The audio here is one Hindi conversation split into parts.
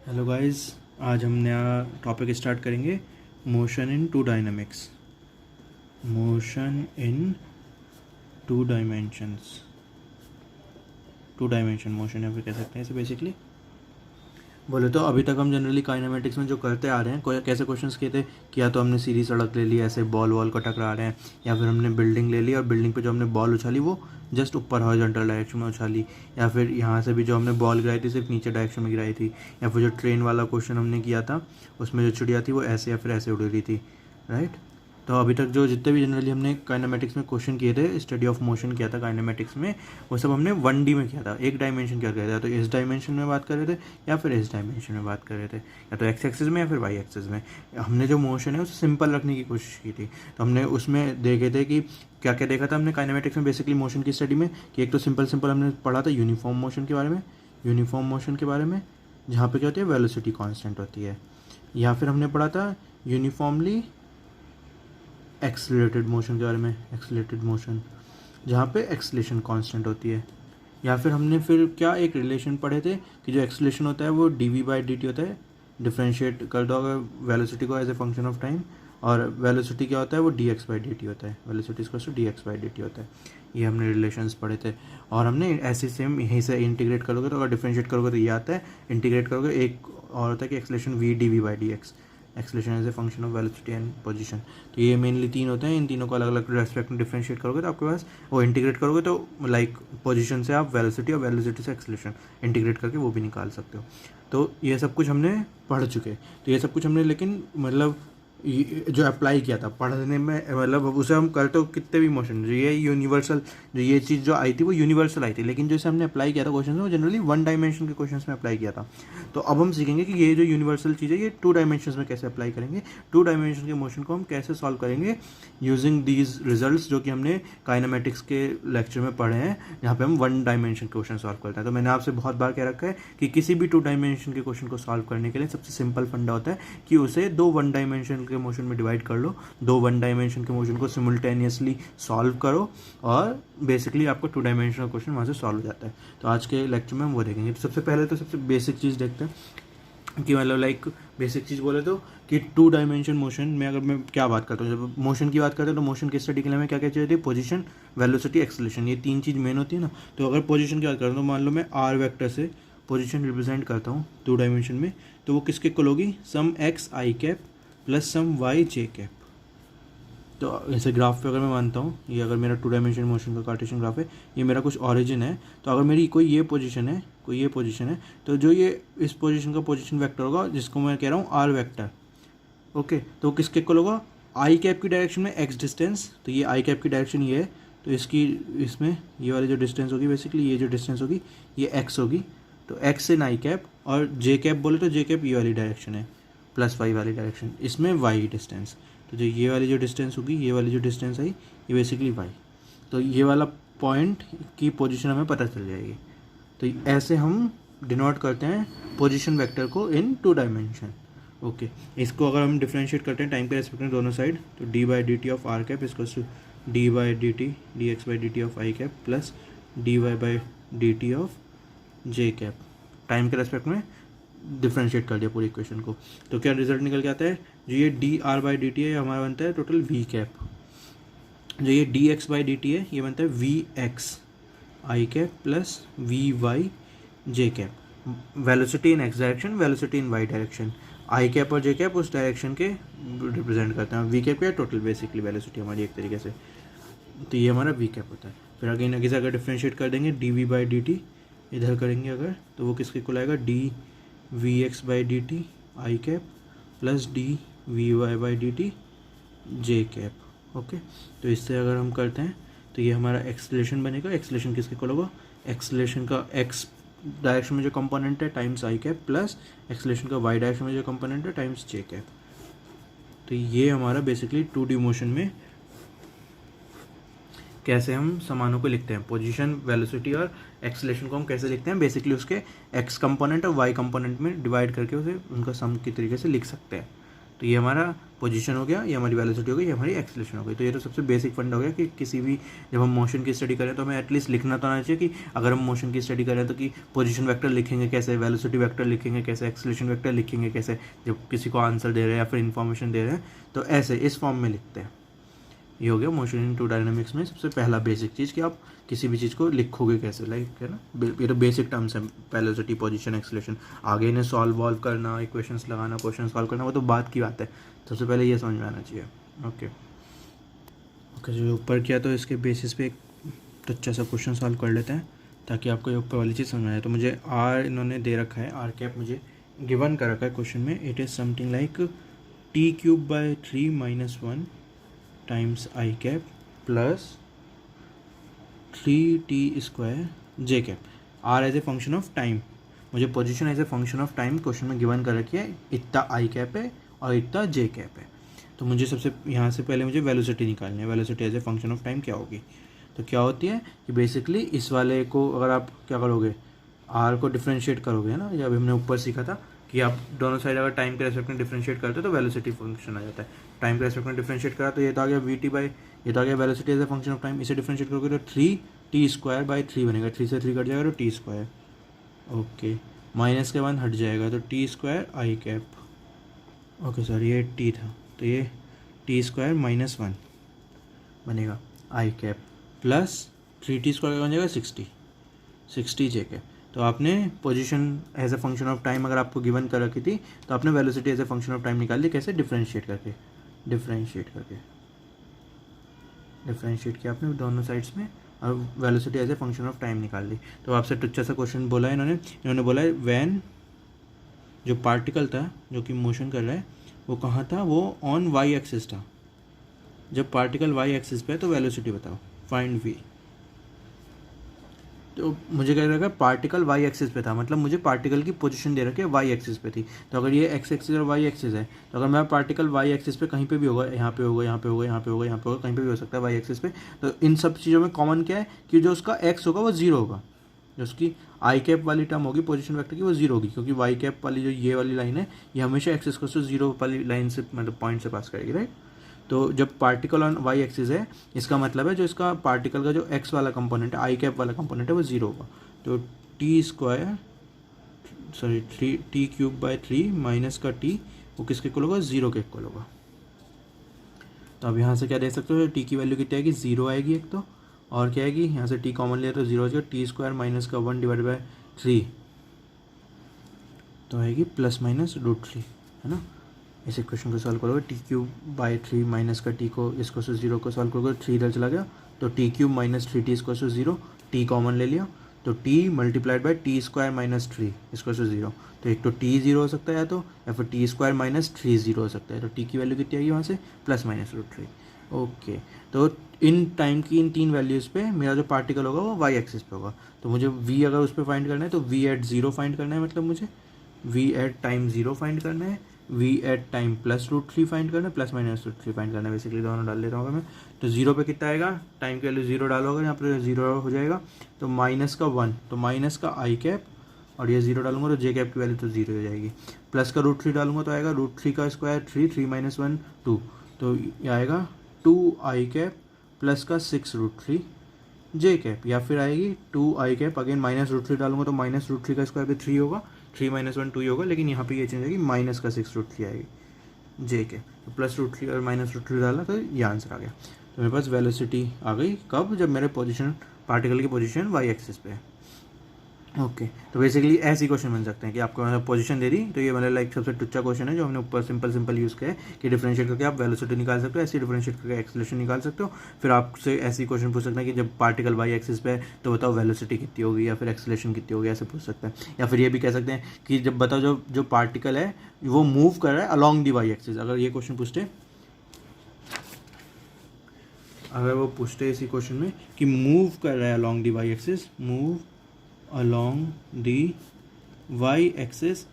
हेलो गाइस, आज हम नया टॉपिक स्टार्ट करेंगे। Motion in two dynamics. Motion in two dimensions. Two dimension motion या फिर कह सकते हैं इसे बेसिकली। बोले तो अभी तक हम जनरली काइनेमेटिक्स में जो करते आ रहे हैं, कैसे क्वेश्चंस किए थे कि या तो हमने सीधी सड़क ले ली, ऐसे बॉल वॉल को टकरा रहे हैं, या फिर हमने बिल्डिंग ले ली और बिल्डिंग पे जो हमने बॉल उछाली वो जस्ट ऊपर हॉरिजॉन्टल डायरेक्शन में उछाली, या फिर यहाँ से भी जो हमने बॉल गिराई थी सिर्फ नीचे डायरेक्शन में गिराई थी, या फिर जो ट्रेन वाला क्वेश्चन हमने किया था उसमें जो चिड़िया थी वो ऐसे या फिर ऐसे उड़ रही थी, राइट। तो अभी तक जो जितने भी जनरली हमने काइनेमेटिक्स में क्वेश्चन किए थे, स्टडी ऑफ मोशन किया था काइनेमेटिक्स में, वो सब हमने 1D में किया था, एक डायमेंशन किया गया था। तो इस डायमेंशन में बात कर रहे थे या फिर इस डायमेंशन में बात कर रहे थे, या तो एक्स एक्सिस में या फिर वाई एक्सिस में। हमने जो मोशन है उसे सिंपल रखने की कोशिश की थी। तो हमने उसमें देखे थे कि क्या क्या देखा था हमने काइनेमेटिक्स में बेसिकली मोशन की स्टडी में, कि एक तो सिंपल सिंपल हमने पढ़ा था यूनिफॉर्म मोशन के बारे में, यूनिफॉर्म मोशन के बारे में जहाँ पे क्या होती है, वेलोसिटी कांस्टेंट होती है। या फिर हमने पढ़ा था यूनिफॉर्मली एक्सलेटेड मोशन के बारे में, एक्सलेटेड मोशन जहाँ पे एक्सलेशन कांस्टेंट होती है। या फिर हमने फिर क्या एक रिलेशन पढ़े थे कि जो एक्सलेशन होता है वो dv/dt होता है, डिफ्रेंशिएट कर दो अगर वेलोसिटी को as a function of time, और वेलोसिटी क्या होता है वो dx/dt होता है, वेलोसिटी इसको dx/dt होता है। ये हमने रिलेशंस पढ़े थे। और हमने ऐसे सेम यहीं से इंटीग्रेट करोगे तो अगर डिफ्रेंशिएट करोगे तो ये आता है, इंटीग्रेट करोगे एक और होता है कि acceleration v dv/dx, acceleration as a function of velocity and position. तो ये मेनली तीन होते हैं, इन तीनों को अलग अलग रेस्पेक्ट में डिफ्रेंशिएट करोगे तो आपके पास वो इंटीग्रेट करोगे तो लाइक पोजीशन से आप वेलोसिटी और वेलोसिटी से एक्सलेशन इंटीग्रेट करके वो भी निकाल सकते हो। तो ये सब कुछ हमने पढ़ चुके। तो ये सब कुछ हमने लेकिन मतलब जो अप्लाई किया था पढ़ने में, मतलब उसे हम करते हो कितने भी मोशन, जो ये यूनिवर्सल, जो ये चीज़ जो आई थी वो यूनिवर्सल आई थी, लेकिन जैसे हमने अप्लाई किया था क्वेश्चन में वो जनरली 1 डायमेंशन के क्वेश्चन में अप्लाई किया था। तो अब हम सीखेंगे कि ये जो यूनिवर्सल चीज़ है ये 2 डायमेंशन में कैसे अप्लाई करेंगे, 2 डायमेंशन के मोशन को हम कैसे सॉल्व करेंगे यूजिंग दीज रिजल्ट्स जो कि हमने काइनेमेटिक्स के लेक्चर में पढ़े हैं, जहाँ पे हम 1 डायमेंशन क्वेश्चन सॉल्व करते हैं। तो मैंने आपसे बहुत बार कह रखा है कि किसी भी 2 डायमेंशन के क्वेश्चन को सॉल्व करने के लिए सबसे सिंपल फंडा होता है कि उसे 2 1 डायमेंशन के मोशन में डिवाइड कर लो, 2 1 डायमेंशन के मोशन को सिमुल्टेनियसली सॉल्व करो और बेसिकली आपको 2 डायमेंशनल क्वेश्चन वहाँ से सॉल्व हो जाता है। तो आज के लेक्चर में हम वो देखेंगे। तो सबसे पहले तो सबसे बेसिक चीज़ देखते हैं कि मतलब लाइक बेसिक चीज़ बोले तो कि 2 डायमेंशन मोशन में अगर मैं क्या बात करता हूँ, जब मोशन की बात करते हैं तो मोशन की स्टडी के लिए हमें क्या क्या चाहिए, पोजीशन, वेलोसिटी, एक्सेलरेशन, ये 3 चीज़ मेन होती है ना। तो अगर पोजीशन की बात करता हूँ तो मान लो मैं आर वेक्टर से पोजीशन रिप्रेजेंट करता हूँ 2 डायमेंशन में, तो वो किसके इक्वल होगी, सम एक्स आई कैप प्लस सम वाई जे कैप। तो ऐसे ग्राफ पे अगर मैं मानता हूँ ये अगर मेरा 2 डायमेंशन मोशन का कार्टेशियन ग्राफ है, ये मेरा कुछ ओरिजिन है, तो अगर मेरी कोई ये पोजीशन है, कोई ये पोजीशन है, तो जो ये इस पोजीशन का पोजीशन वेक्टर होगा जिसको मैं कह रहा हूँ आर वेक्टर, ओके, तो किसके इक्वल होगा, आई कैप की डायरेक्शन में एक्स डिस्टेंस, तो ये आई कैप की डायरेक्शन ये है, तो इसकी इसमें ये वाली जो डिस्टेंस होगी बेसिकली ये जो डिस्टेंस होगी ये एक्स होगी, तो एक्स इन आई कैप, और जे कैप बोले तो जे कैप ये वाली डायरेक्शन है प्लस वाई वाली डायरेक्शन, इसमें वाई डिस्टेंस, तो जो ये वाली जो डिस्टेंस होगी, ये वाली जो डिस्टेंस आई ये बेसिकली वाई, तो ये वाला पॉइंट की पोजीशन हमें पता चल जाएगी। तो ऐसे हम डिनोट करते हैं पोजीशन वेक्टर को इन 2 डायमेंशन, ओके। इसको अगर हम डिफ्रेंशिएट करते हैं टाइम के रेस्पेक्ट में दोनों साइड, तो d/dt of R cap equals to d/dt dx/dt of I cap plus dy/dt of J cap, time के रेस्पेक्ट में डिफ्रेंशिएट कर दिया पूरी इक्वेशन को। तो क्या रिजल्ट निकल के आता है, जो ये dr/dt है ये हमारा बनता है टोटल v कैप, जो ये dx/dt है ये बनता है vx I cap plus vy j cap, velocity in X direction, velocity in Y direction, I cap और जे कैप उस डायरेक्शन के रिप्रेजेंट करते हैं, वी कैप क्या टोटल बेसिकली वेलोसिटी हमारी एक तरीके से, तो ये हमारा वी कैप होता है। फिर आगे ना किसी अगर डिफ्रेंशिएट कर देंगे dv/dt इधर करेंगे अगर, तो वो किसके इक्वल आएगा, dvx/dt आई कैप प्लस dvy/dt जे कैप, ओके। तो इससे अगर हम करते हैं तो ये हमारा एक्सलेशन बनेगा, एक्सलेशन किसके इक्वल होगा, एक्सलेशन का एक्स डायरेक्शन में जो कंपोनेंट है times i cap plus acceleration का वाई डायरेक्शन में जो कंपोनेंट है टाइम्स जे कैप। तो ये हमारा बेसिकली 2D मोशन में कैसे हम सामानों को लिखते हैं, पोजीशन, वेलोसिटी और एक्सेलरेशन को हम कैसे लिखते हैं, बेसिकली उसके एक्स कंपोनेंट और वाई कंपोनेंट में डिवाइड करके उसे उनका सम की तरीके से लिख सकते हैं। तो ये हमारा पोजीशन हो गया, ये हमारी वेलोसिटी हो गई, ये हमारी एक्सेलरेशन हो गई। तो ये तो सबसे बेसिक फंड हो गया कि किसी भी जब हम मोशन की स्टडी करें तो हमें एटलीस्ट लिखना तो आना चाहिए कि अगर हम मोशन की स्टडी करें तो कि पोजीशन वेक्टर लिखेंगे कैसे, वेलोसिटी वेक्टर लिखेंगे कैसे, एक्सेलरेशन वेक्टर लिखेंगे कैसे, जब किसी को आंसर दे रहे हैं या फिर इन्फॉर्मेशन दे रहे हैं तो ऐसे इस फॉर्म में लिखते हैं। ये हो गया मोशन इन टू डायनामिक्स में सबसे पहला बेसिक चीज़ कि आप किसी भी चीज़ को लिखोगे कैसे, लाइक है ना, ये तो बेसिक टर्म्स हैं, वेलोसिटी, पोजीशन, एक्सेलरेशन। आगे इन्हें सॉल्व वॉल्व करना, इक्वेशंस लगाना, क्वेश्चन सॉल्व करना, वो तो बात की बात है, सबसे पहले ये समझ में आना चाहिए। ओके जो ऊपर किया तो इसके बेसिस पे एक अच्छा सा क्वेश्चन सॉल्व कर लेते हैं ताकि आपको ये ऊपर वाली चीज़ समझ में आए। तो मुझे आर इन्होंने दे रखा है, आर कैप मुझे गिवन कर रखा है क्वेश्चन में। It is something like t³/3 - 1 times i cap plus 3t² j cap. R as a function of time, मुझे position as a function of time question में गिवन कर रखी है, इतना आई कैप है और इतना जे कैप है। तो मुझे सबसे यहाँ से पहले मुझे वेलोसिटी निकालनी है। Velocity as a function of time क्या होगी, तो क्या होती है कि बेसिकली इस वाले को अगर आप क्या करोगे, आर को डिफ्रेंशिएट करोगे, है ना, जब हमने ऊपर सीखा था कि आप दोनों साइड अगर टाइम के रेस्पेक्ट में डिफ्रेंशिएट करते हो तो वेलोसिटी फंक्शन आ जाता है। टाइम के रेस्पेक्ट में डिफ्रेंशिएट करा तो ये तो आ गया वी/, ये तो आ गया velocity as a function of time. इसे डिफ्रेंशिएट करोगे तो 3t² बनेगा, 3 से 3 कट जाएगा तो t²। ओके, माइनस के बाद हट जाएगा तो t² आई कैप। ओके सर, ये t था तो ये t² - 1 बनेगा आई कैप प्लस 3t² का बन जाएगा 60 जे कैप। तो आपने position as a function of time अगर आपको गिवन कर रखी थी तो आपने velocity as a function of time निकाल ली। कैसे, डिफ्रेंशिएट किया आपने दोनों साइड्स में और velocity as a function of time निकाल ली। तो आपसे टुच्चा सा क्वेश्चन बोला है इन्होंने बोला है व्हेन जो पार्टिकल था जो कि मोशन कर रहा है वो कहाँ था, वो ऑन वाई एक्सिस था। जब पार्टिकल वाई एक्सिस पे है तो वेलोसिटी बताओ, फाइंड वी। तो मुझे क्या लगा, पार्टिकल वाई एक्सिस पे था, मतलब मुझे पार्टिकल की पोजीशन दे रखी है वाई एक्सिस पे थी। तो अगर ये एक्स एक्सिस और वाई एक्सिस है तो अगर मेरा पार्टिकल वाई एक्सिस पे कहीं पे भी होगा, यहाँ पे होगा, यहाँ पे होगा, यहाँ पे होगा, यहाँ पे होगा, कहीं पे भी हो सकता है वाई एक्सिस पे, तो इन सब चीज़ों में कॉमन क्या है कि जो उसका एक्स होगा वो जीरो होगा, जो उसकी आई कैप वाली टर्म होगी पोजीशन वेक्टर की वो जीरो होगी, क्योंकि वाई कैप वाली जो ये वाली लाइन है ये हमेशा एक्सिस को जीरो वाली लाइन से मतलब पॉइंट से पास करेगी, राइट। तो जब पार्टिकल ऑन वाई एक्सिस है इसका मतलब है जो इसका पार्टिकल का जो एक्स वाला कंपोनेंट है, आई कैप वाला कंपोनेंट है, वो जीरो होगा। तो t³/3 माइनस का t वो किसके इक्वल होगा, जीरो के इक्वल होगा। तो अब यहाँ से क्या देख सकते हो, t की वैल्यू कितनी आएगी, जीरो आएगी एक तो, और क्या आएगी, यहाँ से t कॉमन लिया तो जीरो हो जाएगा, t² - 1/3 तो आएगी ±√3, है ना। इस इक्वेशन को सॉल्व करोगे, t³/3 माइनस का t को इसको से जीरो को सॉल्व करोगे, 3 इधर चला गया तो t³ - 3t इसको से जीरो, t कॉमन ले लिया तो t × t² - 3 इसको से जीरो। तो एक तो t जीरो हो सकता है या फिर t² - 3 जीरो हो सकता है। तो t की वैल्यू कितनी आएगी वहाँ से, ±√3। ओके, तो इन टाइम की इन तीन वैल्यूज़ पे मेरा जो पार्टिकल होगा वो वाई एक्सिस पे होगा। तो मुझे v अगर उस पर फाइंड करना है तो v@0 फाइंड करना है, मतलब मुझे v@टाइम 0 फाइंड करना है, v@टाइम +√3 फाइंड करना है, ±√3 फाइंड करना है। बेसिकली दोनों डाल लेता हूँ मैं। तो जीरो पे कितना आएगा, टाइम की वैल्यू जीरो डालोगे, यहाँ पर जीरो हो जाएगा तो -1, तो माइनस का आई कैप, और ये जीरो डालूंगा तो जे कैप की वैल्यू तो जीरो हो जाएगी। प्लस का √3 डालूंगा तो आएगा √3 का स्क्वायर 3 - 1 2, तो ये आएगा 2 आई कैप प्लस का 6√3 जे कैप, या फिर आएगी 2 आई कैप, अगेन -√3 डालूंगा तो -√3 का स्क्वायर भी 3 होगा, 3 - 1 2 ही होगा, लेकिन यहाँ पे ये चेंज आएगी माइनस का 6√3 आएगी जे कैप। तो +√3 और -√3 डाला तो ये आंसर आ गया। तो मेरे पास वेलोसिटी आ गई कब, जब मेरे पोजीशन पार्टिकल की पोजीशन वाई एक्सिस पे है। ओके, तो बेसिकली ऐसे क्वेश्चन बन सकते हैं कि आपको मतलब पोजीशन दे दी तो ये मतलब लाइक सबसे टुच्चा क्वेश्चन है जो हमने ऊपर सिंपल यूज़ किया है कि डिफरेंशिएट करके आप वेलोसिटी निकाल सकते हो, ऐसे डिफरेंशिएट करके एक्सेलरेशन निकाल सकते हो। फिर आपसे ऐसी क्वेश्चन पूछ सकते हैं कि जब पार्टिकल वाई एक्सिस पे है तो बताओ वेलोसिटी कितनी होगी या फिर एक्सेलरेशन कितनी होगी, ऐसे पूछ सकते हैं। या फिर ये भी कह सकते हैं कि जब बताओ जो पार्टिकल है वो मूव कर रहा है अलॉन्ग दी वाई एक्सिस, अगर ये क्वेश्चन पूछते, अगर वो पूछते इसी क्वेश्चन में कि मूव कर रहा है along the Y axis, move along the Y axis,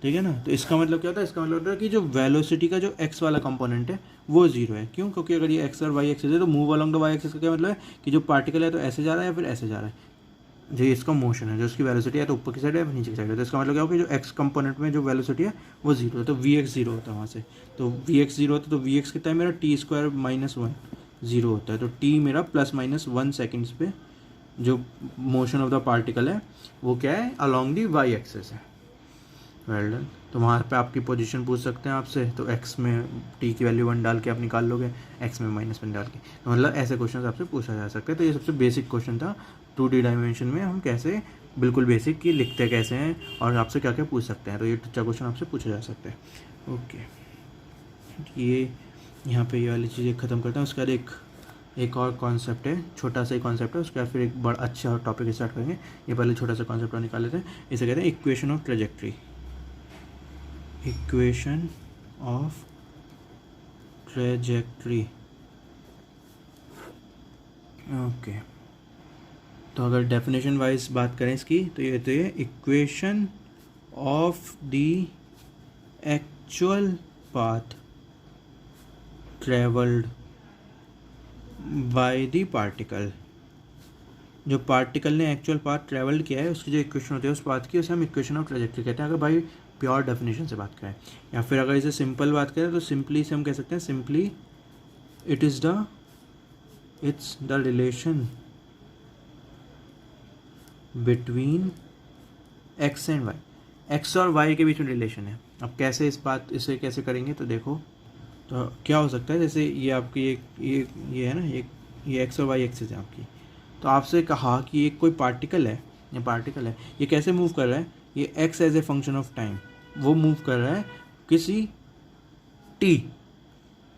ठीक है ना। तो इसका मतलब क्या होता है, इसका मतलब होता है कि जो वेलोसिटी का जो एक्स वाला कंपोनेंट है वो जीरो है। क्यों, क्योंकि अगर ये एक्स और वाई एक्सिस है तो move along the Y axis का क्या मतलब है कि जो पार्टिकल है तो ऐसे जा रहा है या फिर ऐसे जा रहा है, जो इसका मोशन है, जो उसकी वेलोसिटी है तो ऊपर की साइड है या नीचे की साइड है, तो इसका मतलब क्या हो कि जो एक्स कंपोनेंट में जो वेलोसिटी है वो जीरो है, तो वी एक्स जीरो होता है वहाँ से। तो वी एक्स जीरो होता है तो वी एक्स कितना है मेरा, T square minus one zero होता है, तो टी मेरा प्लस माइनस वन सेकेंड्स पे जो मोशन ऑफ द पार्टिकल है वो क्या है, अलॉन्ग दी वाई एक्सेस है। Well done. तो वहाँ पे आपकी पोजीशन पूछ सकते हैं आपसे, तो एक्स में टी की वैल्यू वन डाल के आप निकाल लोगे, एक्स में माइनस वन डाल के, तो मतलब ऐसे क्वेश्चन आपसे पूछा जा सकता है। तो ये सबसे बेसिक क्वेश्चन था 2D डायमेंशन में हम कैसे, बिल्कुल बेसिक कि लिखते कैसे हैं और आपसे क्या क्या पूछ सकते हैं, तो ये 4 क्वेश्चन आपसे पूछा जा सकता है। ओके, ये यहाँ पे ये वाली चीज़ें ख़त्म करते हैं। उसके बाद एक और कॉन्सेप्ट है, छोटा सा ही कॉन्सेप्ट है, उसके बाद फिर एक बड़ा अच्छा टॉपिक स्टार्ट करेंगे। ये पहले छोटा सा कॉन्सेप्ट निकाल लेते हैं। इसे कहते हैं equation of trajectory. Equation of trajectory. Okay, तो अगर डेफिनेशन वाइज बात करें इसकी, तो ये equation of the actual path travelled by the particle. जो पार्टिकल ने एक्चुअल पाथ ट्रेवल्ड किया है उसकी जो इक्वेशन होती है उस पाथ की, उसे हम इक्वेशन ऑफ ट्रेजेक्ट्री कहते हैं, अगर भाई प्योर डेफिनेशन से बात करें। या फिर अगर इसे सिंपल बात करें तो सिंपली से हम कह सकते हैं, simply it's the relation between X and Y. X और वाई के बीच में रिलेशन है। अब कैसे इसे कैसे करेंगे, तो देखो, तो क्या हो सकता है, जैसे ये आपकी ये है ना, ये एक्स और वाई एक्सिस है आपकी, तो आपसे कहा कि एक कोई पार्टिकल है, ये कैसे मूव कर रहा है, ये X as a function of time वो मूव कर रहा है किसी टी,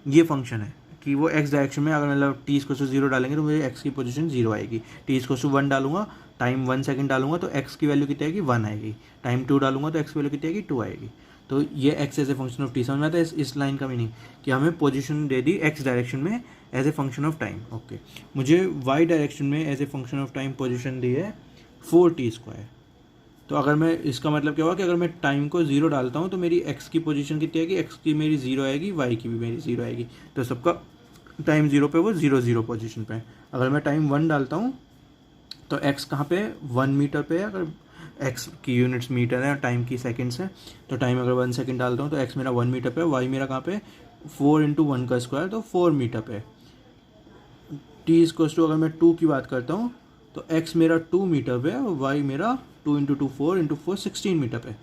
ये फंक्शन है कि वो एक्स डायरेक्शन में, अगर मतलब टी इसको 0 डालेंगे तो मुझे एक्स की पोजीशन 0 आएगी, टी इसको 1 डालूंगा, टाइम 1 सेकंड डालूंगा तो एक्स की वैल्यू कितनी आएगी, 1 आएगी, टाइम 2 डालूंगा तो एक्स की वैल्यू कितनी आएगी, 2 आएगी। तो ये X as a function of T, समझ में आता है इस लाइन का मीनिंग, कि हमें पोजीशन दे दी एक्स डायरेक्शन में as a function of time. Okay, मुझे वाई डायरेक्शन में as a function of time position दी है 4t²। तो अगर मैं, इसका मतलब क्या हुआ कि अगर मैं टाइम को 0 डालता हूँ तो मेरी एक्स की पोजीशन कितनी आएगी, एक्स की मेरी 0 आएगी, वाई की भी मेरी 0 आएगी, तो सबका टाइम 0 पे वो 0 पोजीशन पे है। अगर मैं टाइम 1 डालता हूँ तो एक्स कहाँ पे, 1 मीटर पे है, अगर एक्स की यूनिट्स मीटर है और टाइम की सेकंड्स है, तो टाइम अगर 1 सेकंड डालता हूँ तो एक्स मेरा 1 मीटर पे है, वाई मेरा कहाँ पे, 4 × 1 का स्क्वायर, तो 4 मीटर पे। टी इक्वल्स टू, अगर मैं 2 की बात करता हूँ तो एक्स मेरा 2 मीटर पे है और वाई मेरा 2 × 2 4 × 4 16 मीटर पे।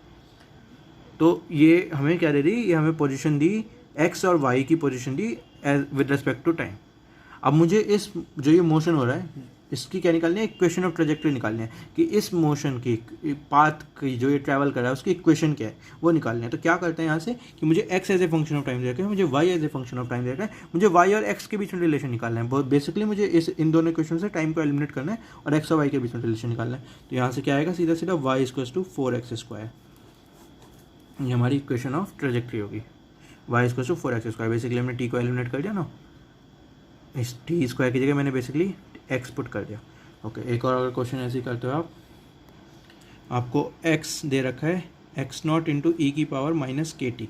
तो ये हमें क्या दे दी, ये हमें पोजीशन दी, एक्स और वाई की पोजीशन दी as with respect to time. अब मुझे इस जो ये मोशन हो रहा है इसकी क्या निकालनी है, इक्वेशन ऑफ ट्रेजेक्ट्री निकालनी है, कि इस मोशन की पाथ की जो ये ट्रैवल कर रहा है उसकी इक्वेशन क्या है वो निकालनी है। तो क्या करते हैं यहाँ से कि मुझे x as a function of time दे रखा है, मुझे y as a function of time दे रखा है, मुझे वाई और एक्स के बीच में रिलेशन निकालना है। बहुत बेसिकली मुझे इन दोनों इक्वेशन से टाइम को एलिमिनेट करना है और एक्स और वाई के बीच में रिलेशन निकालना है। तो यहाँ से क्या आएगा, सीधा सीधा वाई इक्वल्स टू 4x²। ये हमारी इक्वेशन ऑफ ट्रेजेक्ट्री होगी, Y equals to 4x²। Basically हमने टी को एलिमिनेट कर दिया ना, इस टी स्क्वायर की जगह मैंने बेसिकली एक्स पुट कर दिया। ओके, एक और अगर क्वेश्चन ऐसे ही करते हो आप, आपको एक्स दे रखा है x0 × e⁻−kt।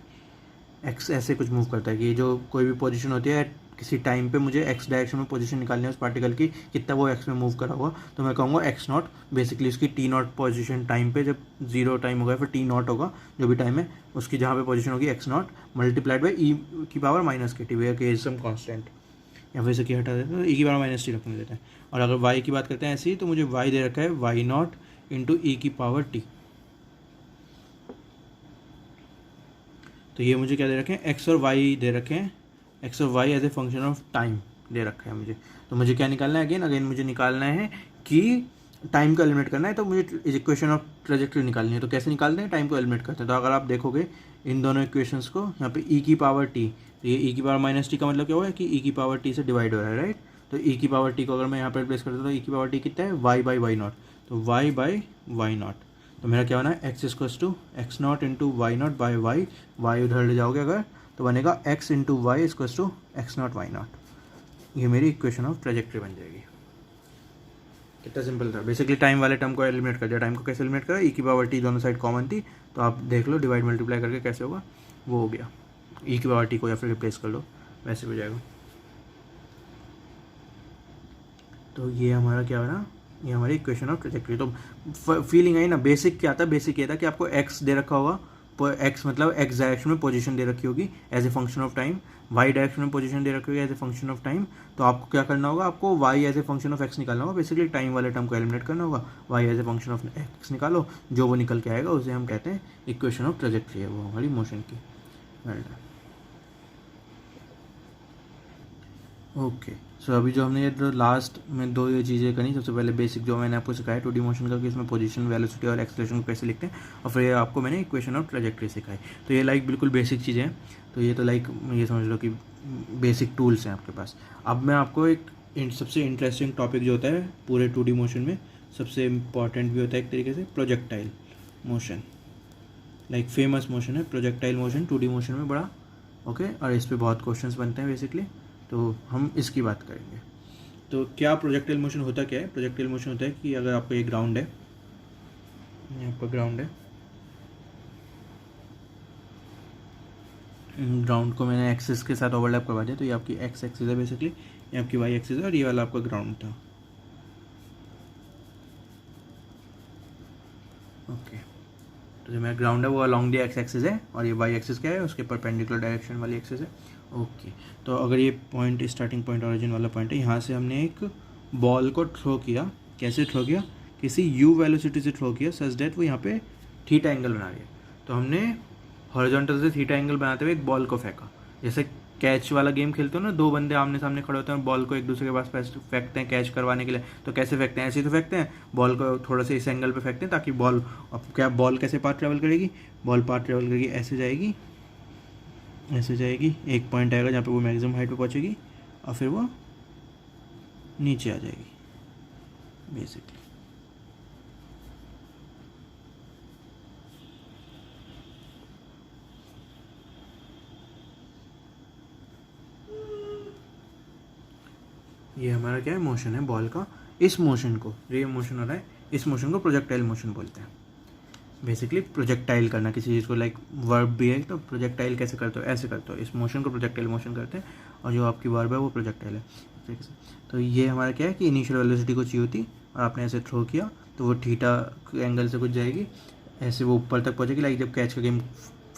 एक्स ऐसे कुछ मूव करता है कि जो कोई भी पोजीशन होती है किसी टाइम पे, मुझे एक्स डायरेक्शन में पोजीशन निकालनी है उस पार्टिकल की, कितना वो एक्स में मूव करा हुआ, तो मैं कहूँगा x0, बेसिकली उसकी t0 पोजीशन टाइम पे, जब 0 टाइम होगा फिर t0 होगा जो भी टाइम है उसकी, जहाँ पे पोजीशन होगी x0 multiplied by e⁻−kt, where K is some constant, या फिर इसे क्या हटा देते हैं तो e⁻−t रखने देते हैं। और अगर y की बात करते हैं ऐसे ही, तो मुझे y दे रखा है y0 × e⁻t। तो ये मुझे क्या दे रखे हैं, x और y दे रखे हैं, x और y as a function of time दे रखा है मुझे। तो मुझे क्या निकालना है, अगेन मुझे निकालना है कि टाइम को एलिमिनेट करना है, तो मुझे इक्वेशन ऑफ ट्रेजेक्ट्री निकालनी है। तो कैसे निकालते हैं, टाइम को एलिमिनेट करते हैं। तो अगर आप देखोगे इन दोनों इक्वेशंस को, यहाँ पे e⁻t, ये e⁻−t का मतलब क्या हुआ है कि e⁻t से डिवाइड हो रहा है, राइट। तो e⁻t को अगर मैं यहाँ पर रिप्लेस करता हूँ तो e⁻t कितना है, y/y0, तो y/y0। तो मेरा क्या बना है, x equals to x0 × y0/y, y उधर ले जाओगे अगर तो बनेगा x × y equals to x0 y0। ये मेरी इक्वेशन ऑफ ट्रेजेक्ट्री बन जाएगी। कितना सिंपल था, बेसिकली टाइम वाले टर्म को एलिमिनेट कर दिया। टाइम को कैसे एलिमिनेट करा, e⁻t दोनों साइड कॉमन थी, तो आप देख लो डिवाइड मल्टीप्लाई करके कैसे होगा, वो हो गया। e⁻t को या फिर रिप्लेस कर लो, वैसे हो जाएगा। तो ये हमारा क्या बना, ये हमारी इक्वेशन ऑफ ट्रेजेक्ट्री। तो फीलिंग आई ना। बेसिक क्या था, बेसिक ये था कि आपको एक्स दे रखा होगा, एक्स मतलब एक्स डायरेक्शन में पोजीशन दे रखी होगी as a function of time, Y direction में पोजीशन दे रखी होगी as a function of time. तो आपको क्या करना होगा, आपको Y as a function of X निकालना होगा। बेसिकली टाइम वाले टर्म को एलिमिनेट करना होगा, Y as a function of X निकालो, जो वो निकल के आएगा उसे हम कहते हैं इक्वेशन ऑफ ट्रेजेक्ट्री है, वो हमारी मोशन की। ओके, सो अभी जो हमने ये लास्ट में दो ये चीज़ें करी, सबसे पहले बेसिक जो मैंने आपको सिखाया 2D मोशन का, कि इसमें पोजीशन, वेलोसिटी और एक्सेलरेशन को कैसे लिखते हैं, और फिर ये आपको मैंने इक्वेशन ऑफ ट्रेजेक्ट्री सिखाई। तो ये लाइक बिल्कुल बेसिक चीज़ें हैं। तो ये तो लाइक ये समझ लो कि बेसिक टूल्स हैं आपके पास। अब मैं आपको एक सबसे इंटरेस्टिंग टॉपिक जो होता है पूरे 2D मोशन में, सबसे इम्पॉर्टेंट भी होता है एक तरीके से, projectile motion. Like famous motion है प्रोजेक्टाइल मोशन 2D मोशन में बड़ा। ओके, और इस पर बहुत क्वेश्चंस बनते हैं बेसिकली, तो हम इसकी बात करेंगे। तो क्या प्रोजेक्टाइल मोशन होता क्या है? प्रोजेक्टाइल मोशन होता है कि अगर आपका ये ग्राउंड है, ये आपका ग्राउंड है, ग्राउंड को मैंने एक्सिस के साथ ओवरलैप करवा दिया, तो ये आपकी एक्स एक्सिस है बेसिकली, ये आपकी वाई एक्सिस है, और ये वाला आपका ग्राउंड था। ओके, तो जो मेरा ग्राउंड है वो अलॉन्ग द एक्स एक्सिस है, और ये वाई एक्सिस क्या है, उसके परपेंडिकुलर डायरेक्शन वाली एक्सिस है। ओके, तो अगर ये पॉइंट स्टार्टिंग पॉइंट ओरिजिन वाला पॉइंट है, यहाँ से हमने एक बॉल को थ्रो किया। कैसे थ्रो किया? किसी यू वेलोसिटी से थ्रो किया सच दैट वो यहाँ पे थीटा एंगल बना रही है। तो हमने हॉरिजॉन्टल से थीटा एंगल बनाते हुए एक बॉल को फेंका। जैसे कैच वाला गेम खेलते हो ना, दो बंदे आमने सामने खड़े होते हैं, बॉल को एक दूसरे के पास फेंकते हैं कैच करवाने के लिए। तो कैसे फेंकते हैं? ऐसे ही तो फेंकते हैं, बॉल को थोड़ा सा इस एंगल पे फेंकते हैं ताकि बॉल, अब क्या बॉल कैसे पाथ ट्रेवल करेगी? बॉल पाथ ट्रेवल करेगी, ऐसे जाएगी, ऐसे जाएगी, एक पॉइंट आएगा जहाँ पे वो मैक्सिमम हाइट पे पहुँचेगी, और फिर वो नीचे आ जाएगी बेसिकली। ये हमारा क्या है, मोशन है बॉल का। इस मोशन को, जो ये मोशन हो रहा है, इस मोशन को प्रोजेक्टाइल मोशन बोलते हैं। बेसिकली प्रोजेक्टाइल करना किसी चीज़ को, लाइक वर्ब भी है, तो प्रोजेक्टाइल कैसे करते हो? ऐसे करते हो, इस मोशन को प्रोजेक्टाइल मोशन करते हैं, और जो आपकी वर्ब है वो प्रोजेक्टाइल है ठीक है। तो ये हमारा क्या है कि इनिशियल वेलोसिटी को चाहिए होती, और आपने ऐसे थ्रो किया तो वो थीटा एंगल से कुछ जाएगी, ऐसे वो ऊपर तक पहुँचेगी। लाइक जब कैच का गेम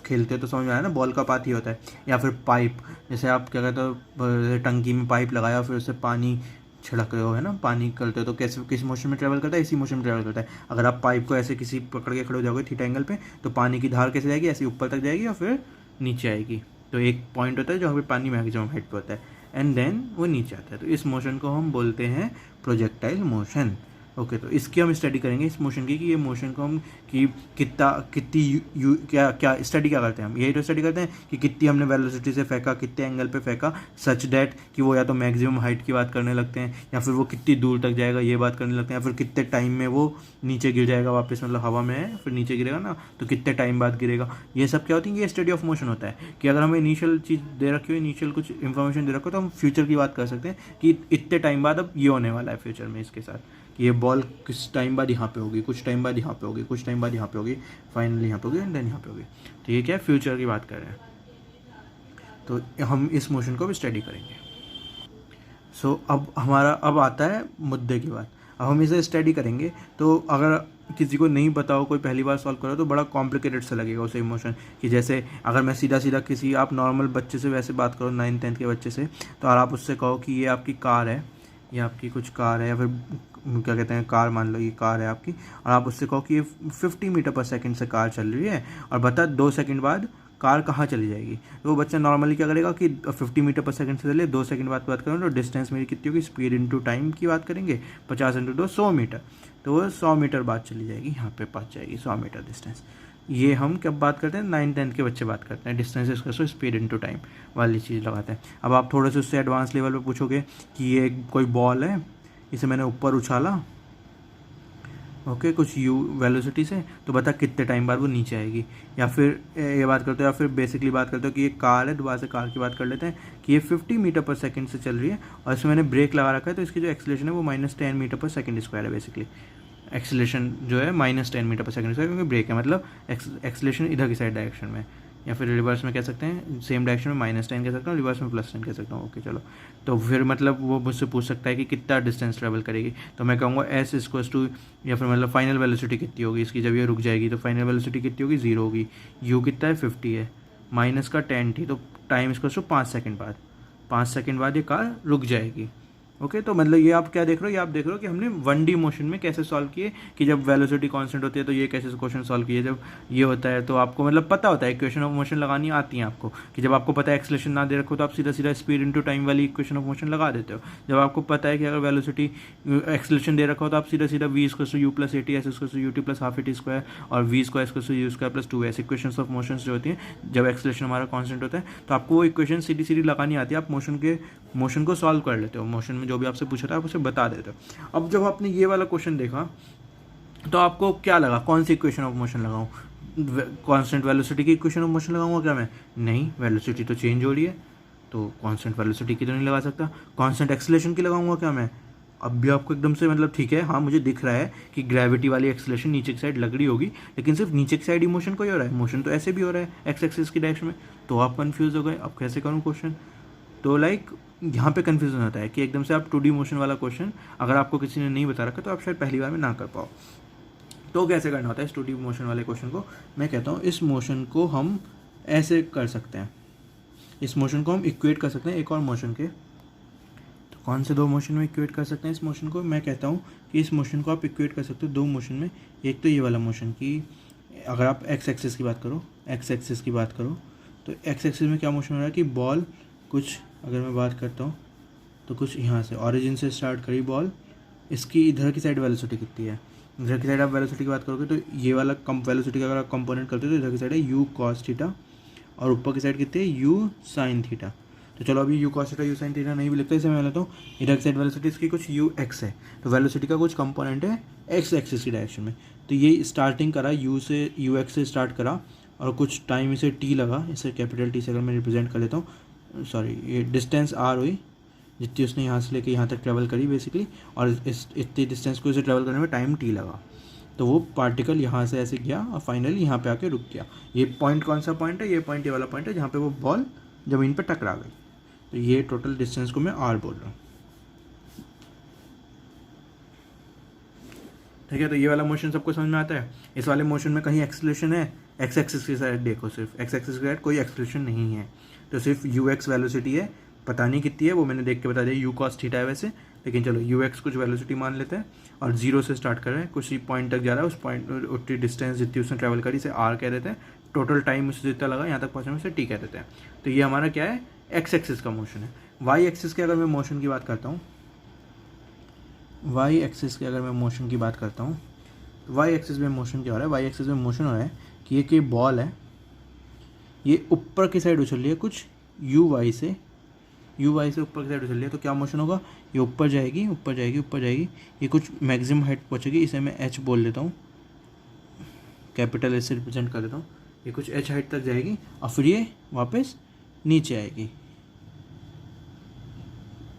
खेलते हो तो समझ में आया ना, बॉल का पाथ ही होता है। या फिर पाइप, जैसे आप क्या कहते हो, टंकी में पाइप लगाया, फिर उससे पानी छिड़क रहे हो, है ना, पानी करते हो, तो कैसे किस मोशन में ट्रैवल करता है? इसी मोशन में ट्रैवल करता है। अगर आप पाइप को ऐसे किसी पकड़ के खड़े हो जाओगे थीटा एंगल पे, तो पानी की धार कैसे जाएगी? ऐसे ऊपर तक जाएगी और फिर नीचे आएगी। तो एक पॉइंट होता है जहाँ पे पानी मैक्सिमम हाइट पे होता है, एंड देन वो नीचे आता है। तो इस मोशन को हम बोलते हैं प्रोजेक्टाइल मोशन। ओके, तो इसकी हम स्टडी करेंगे इस मोशन की, कि ये मोशन को हम कि कितनी क्या स्टडी क्या करते हैं हम? यही तो स्टडी करते हैं कि कितनी हमने वेलोसिटी से फेंका, कितने एंगल पे फेंका, सच दैट कि वो या तो मैक्सिमम हाइट की बात करने लगते हैं, या फिर वो कितनी दूर तक जाएगा ये बात करने लगते हैं, या फिर कितने टाइम में वो नीचे गिर जाएगा वापस, मतलब हवा में है फिर नीचे गिरेगा ना, तो कितने टाइम बाद गिरेगा। ये सब क्या होती है? ये स्टडी ऑफ मोशन होता है। कि अगर हमें इनिशियल चीज़ दे रखी हो, इनिशियल कुछ इन्फॉर्मेशन दे रखो, तो हम फ्यूचर की बात कर सकते हैं कि इतने टाइम बाद अब ये होने वाला है फ्यूचर में इसके साथ, ये बॉल किस टाइम बाद यहाँ पे होगी, कुछ टाइम बाद यहाँ पे होगी, कुछ टाइम बाद यहाँ पे होगी, फाइनली यहाँ पे होगी, एंड देन यहाँ पे होगी। तो ये क्या है? फ्यूचर की बात कर रहे हैं। तो हम इस मोशन को भी स्टडी करेंगे। सो अब आता है मुद्दे की बात। अब हम इसे स्टडी करेंगे, तो अगर किसी को नहीं पता हो, कोई पहली बार सॉल्व करो, तो बड़ा कॉम्प्लिकेटेड सा लगेगा उसे इमोशन। कि जैसे अगर मैं सीधा सीधा किसी आप नॉर्मल बच्चे से वैसे बात करो, 9th-10th के बच्चे से, तो और आप उससे कहो कि ये आपकी कार है, ये आपकी कुछ कार है, या फिर क्या कहते हैं, कार मान लो ये कार है आपकी, और आप उससे कहो कि ये 50 मीटर पर सेकंड से कार चल रही है, और बता 2 सेकंड बाद कार कहाँ चली जाएगी। तो वो बच्चा नॉर्मली क्या करेगा कि 50 मीटर पर सेकंड से चले, 2 सेकंड बाद बात करें तो डिस्टेंस मेरी कितनी होगी, स्पीड इंटू टाइम की बात करेंगे, 50 इंटू 2 100 मीटर, तो वो 100 मीटर बाद चली जाएगी, यहाँ पे पहुँच जाएगी 100 मीटर डिस्टेंस। ये हम कब बात करते हैं? 9th-10th के बच्चे बात करते हैं, डिस्टेंस इसका स्पीड इंटू टाइम वाली चीज़ लगाते हैं। अब आप थोड़े से उससे एडवांस लेवल पे पूछोगे कि ये कोई बॉल है, इसे मैंने ऊपर उछाला, ओके, कुछ यू वेलोसिटी से, तो बता कितने टाइम बाद वो नीचे आएगी। या फिर ये बात करते हो, या फिर बेसिकली बात करते हो कि ये कार है, दोबारा से कार की बात कर लेते हैं कि ये 50 मीटर पर सेकंड से चल रही है, और इसमें मैंने ब्रेक लगा रखा है, तो इसकी जो एक्सीलरेशन है वो -10 मीटर पर सेकंड स्क्वायर है। बेसिकली एक्सीलरेशन जो है -10 मीटर पर सेकंड स्क्वायर, क्योंकि ब्रेक है, मतलब एक्सीलरेशन इधर की साइड डायरेक्शन में, या फिर रिवर्स में कह सकते हैं, सेम डायरेक्शन में -10 कह सकता हूँ, रिवर्स में +10 कह सकता हूँ। ओके चलो, तो फिर मतलब वो मुझसे पूछ सकता है कि कितना डिस्टेंस ट्रेवल करेगी, तो मैं कहूँगा एस इक्वल्स टू, या फिर मतलब फाइनल वेलोसिटी कितनी होगी इसकी जब ये रुक जाएगी, तो फाइनल वेलोसिटी कितनी होगी, 0 होगी। यू कितना है, 50 है, माइनस का 10 थी, तो टाइम इक्वल्स टू 5 सेकेंड बाद, 5 सेकेंड बाद ये कार रुक जाएगी। ओके तो मतलब ये आप क्या देख रहे हो, ये आप देख रहे हो कि हमने 1D मोशन में कैसे सॉल्व किए, कि जब वेलोसिटी कांस्टेंट होती है तो ये कैसे क्वेश्चन सॉल्व किए, जब ये होता है तो आपको मतलब पता होता है इक्वेशन ऑफ मोशन लगानी आती है आपको, कि जब आपको पता है एक्सेलरेशन ना दे रखो तो आप सीधा सीधा स्पीड इनटू टाइम वाली इक्वेशन ऑफ मोशन लगा देते हो। जब आपको पता है कि अगर वेलोसिटी एक्सेलरेशन दे रखा हो तो आप सीधा सीधा v = u + at s = ut + ½ at square और v² = u² + 2s equation of motion जो होती हैं जब एक्सेलरेशन हमारा कांस्टेंट होता है, तो आपको वो इक्वेशन सीधी सीधी लगानी आती है, आप मोशन को सॉल्व कर लेते हो, मोशन में जो भी आपसे पूछा था आप उसे बता देते हो। अब जब आपने ये वाला क्वेश्चन देखा तो आपको क्या लगा, कौन सी इक्वेशन ऑफ मोशन लगाऊं, कांस्टेंट वेलोसिटी की इक्वेशन ऑफ मोशन लगाऊंगा क्या मैं, नहीं, वेलोसिटी तो चेंज हो रही है तो कांस्टेंट वेलोसिटी की तो नहीं लगा सकता। कांस्टेंट एक्सेलरेशन की लगाऊंगा क्या मैं, अब भी आपको एकदम से मतलब ठीक है, हाँ मुझे दिख रहा है कि ग्रेविटी वाली एक्सेलरेशन नीचे की साइड लग रही होगी, लेकिन सिर्फ नीचे की साइड ही मोशन कोई हो रहा है, मोशन तो ऐसे भी हो रहा है एक्स एक्सिस की डायरेक्शन में, तो आप कंफ्यूज हो गए अब कैसे करूँ क्वेश्चन। तो लाइक यहाँ पे कन्फ्यूजन होता है कि एकदम से आप 2D मोशन वाला क्वेश्चन अगर आपको किसी ने नहीं बता रखा तो आप शायद पहली बार में ना कर पाओ। तो कैसे करना होता है इस 2D मोशन वाले क्वेश्चन को, मैं कहता हूँ इस मोशन को हम ऐसे कर सकते हैं, इस मोशन को हम इक्वेट कर सकते हैं एक और मोशन के। तो कौन से 2 मोशन में इक्वेट कर सकते हैं इस मोशन को, मैं कहता हूँ कि इस मोशन को आप इक्वेट कर सकते हो 2 मोशन में। एक तो ये वाला मोशन की, अगर आप एक्स एक्सिस की बात करो, एक्स एक्सिस की बात करो तो एक्स एक्सिस में क्या मोशन हो रहा है कि बॉल कुछ, अगर मैं बात करता हूँ तो कुछ यहाँ से ओरिजिन से स्टार्ट करी बॉल, इसकी इधर की साइड वेलोसिटी कितनी है, इधर की साइड आप वेलोसिटी की बात करोगे तो ये वाला कम वेलोसिटी का अगर आप कंपोनेंट करते हो तो इधर की साइड है u cos थीटा और ऊपर की साइड कितनी है u sin थीटा। तो चलो अभी u cos theta u sin theta नहीं भी लिखते, इसे मैं लेता हूँ इधर की साइड वेलोसिटी इसकी कुछ ux है, तो वेलोसिटी का कुछ कंपोनेंट है x एक्सिस की डायरेक्शन में, तो ये स्टार्टिंग करा ux से स्टार्ट करा और कुछ टाइम इसे t लगा, इसे कैपिटल T से अगर मैं रिप्रेजेंट कर लेता हूँ, सॉरी ये डिस्टेंस r हुई जितनी उसने यहाँ से लेके यहाँ तक ट्रैवल करी बेसिकली, और इस इतनी डिस्टेंस को इसे ट्रैवल करने में टाइम t लगा, तो वो पार्टिकल यहाँ से ऐसे गया और फाइनली यहाँ पे आके रुक गया। ये पॉइंट कौन सा पॉइंट है, ये पॉइंट ये वाला पॉइंट है जहाँ पे वो बॉल ज़मीन पे टकरा गई, तो ये टोटल डिस्टेंस को मैं r बोल रहा हूँ। ठीक है, तो ये वाला मोशन सबको समझ में आता है। इस वाले मोशन में कहीं एक्सेलरेशन है, एक्स एक्सिस की साइड देखो, सिर्फ एक्स एक्सिस की साइड कोई एक्सेलरेशन नहीं है, तो सिर्फ ux वेलोसिटी है, पता नहीं कितनी है वो मैंने देख के बता दिया, u cos थीटा है वैसे, लेकिन चलो ux कुछ वेलोसिटी मान लेते हैं और 0 से स्टार्ट कर रहे हैं, कुछ ही पॉइंट तक जा रहा है, उस पॉइंट उतनी डिस्टेंस जितनी उसने ट्रैवल करी इसे r कह देते हैं, टोटल टाइम उससे जितना लगा यहाँ तक पहुँचने में उसे t कह देते हैं। तो ये हमारा क्या है, एक्स एक्सिस का मोशन है। y एक्सिस के अगर मैं मोशन की बात करता हूँ, y एक्सिस की अगर मैं मोशन की बात करता हूँ, y एक्सिस में मोशन क्या हो रहा है, y एक्सिस में मोशन हो रहा है कि ये कि बॉल है, ये ऊपर की साइड उछल रही है कुछ uy से ऊपर की साइड उछल रही है, तो क्या मोशन होगा, ये ऊपर जाएगी ऊपर जाएगी ऊपर जाएगी, ये कुछ मैक्सिमम हाइट पहुँचेगी, इसे मैं h बोल देता हूँ, कैपिटल h से रिप्रेजेंट कर देता हूँ, ये कुछ h हाइट तक जाएगी और फिर ये वापस नीचे आएगी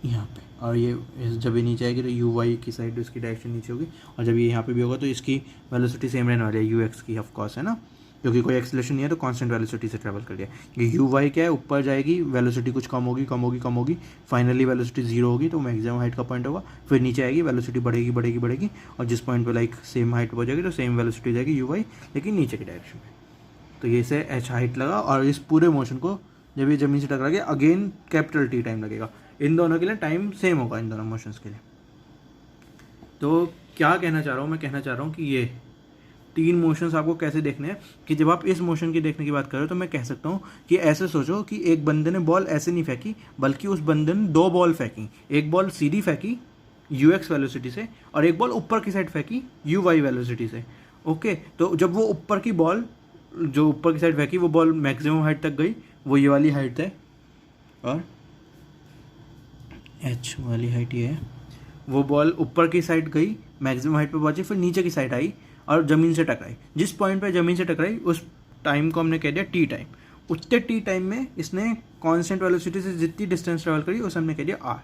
यहाँ पे, और ये जब ये नीचे आएगी तो यू वाई की साइड इसकी डायरेक्शन नीचे होगी, और जब ये यहाँ पे भी होगा तो इसकी वेलोसिटी सेम रहने वाली है यू एक्स की, ऑफ कोर्स है ना, क्योंकि कोई एक्सेलरेशन नहीं है तो कांस्टेंट वेलोसिटी से ट्रैवल कर लिया। ये यू वाई क्या है, ऊपर जाएगी, वेलोसिटी कुछ कम होगी, फाइनली वेलोसिटी 0 होगी तो मैक्सिमम हाइट का पॉइंट होगा, फिर नीचे आएगी, वेलोसिटी बढ़ेगी और जिस पॉइंट पर लाइक सेम हाइट हो जाएगी तो सेम वेलोसिटी जाएगी यू वाई, लेकिन नीचे की डायरेक्शन में। तो ये से एच हाइट लगा और इस पूरे मोशन को जब ये ज़मीन से टकरा गया अगेन कैपिटल टी टाइम लगेगा, इन दोनों के लिए टाइम सेम होगा, इन दोनों मोशंस के लिए। तो क्या कहना चाह रहा हूँ, मैं कहना चाह रहा हूँ कि ये 3 मोशंस आपको कैसे देखने हैं, कि जब आप इस मोशन की देखने की बात करो तो मैं कह सकता हूँ कि ऐसे सोचो कि एक बंदे ने बॉल ऐसे नहीं फेंकी, बल्कि उस बंदे ने 2 बॉल फेंकी, एक बॉल सीधी फेंकी यू एक्स वेलोसिटी से और एक बॉल ऊपर की साइड फेंकी यू वाई वेलोसिटी से। ओके, तो जब वो ऊपर की बॉल जो ऊपर की साइड फेंकी वो बॉल मैक्सिमम हाइट तक गई, वो ये वाली हाइट है और एच वाली हाइट ये है, वो बॉल ऊपर की साइड गई, मैक्सिमम हाइट पे पहुंची, फिर नीचे की साइड आई और ज़मीन से टकराई। जिस पॉइंट पे ज़मीन से टकराई उस टाइम को हमने कह दिया टी टाइम। उतने टी टाइम में इसने कांस्टेंट वेलोसिटी से जितनी डिस्टेंस ट्रेवल करी उसे हमने कह दिया आर।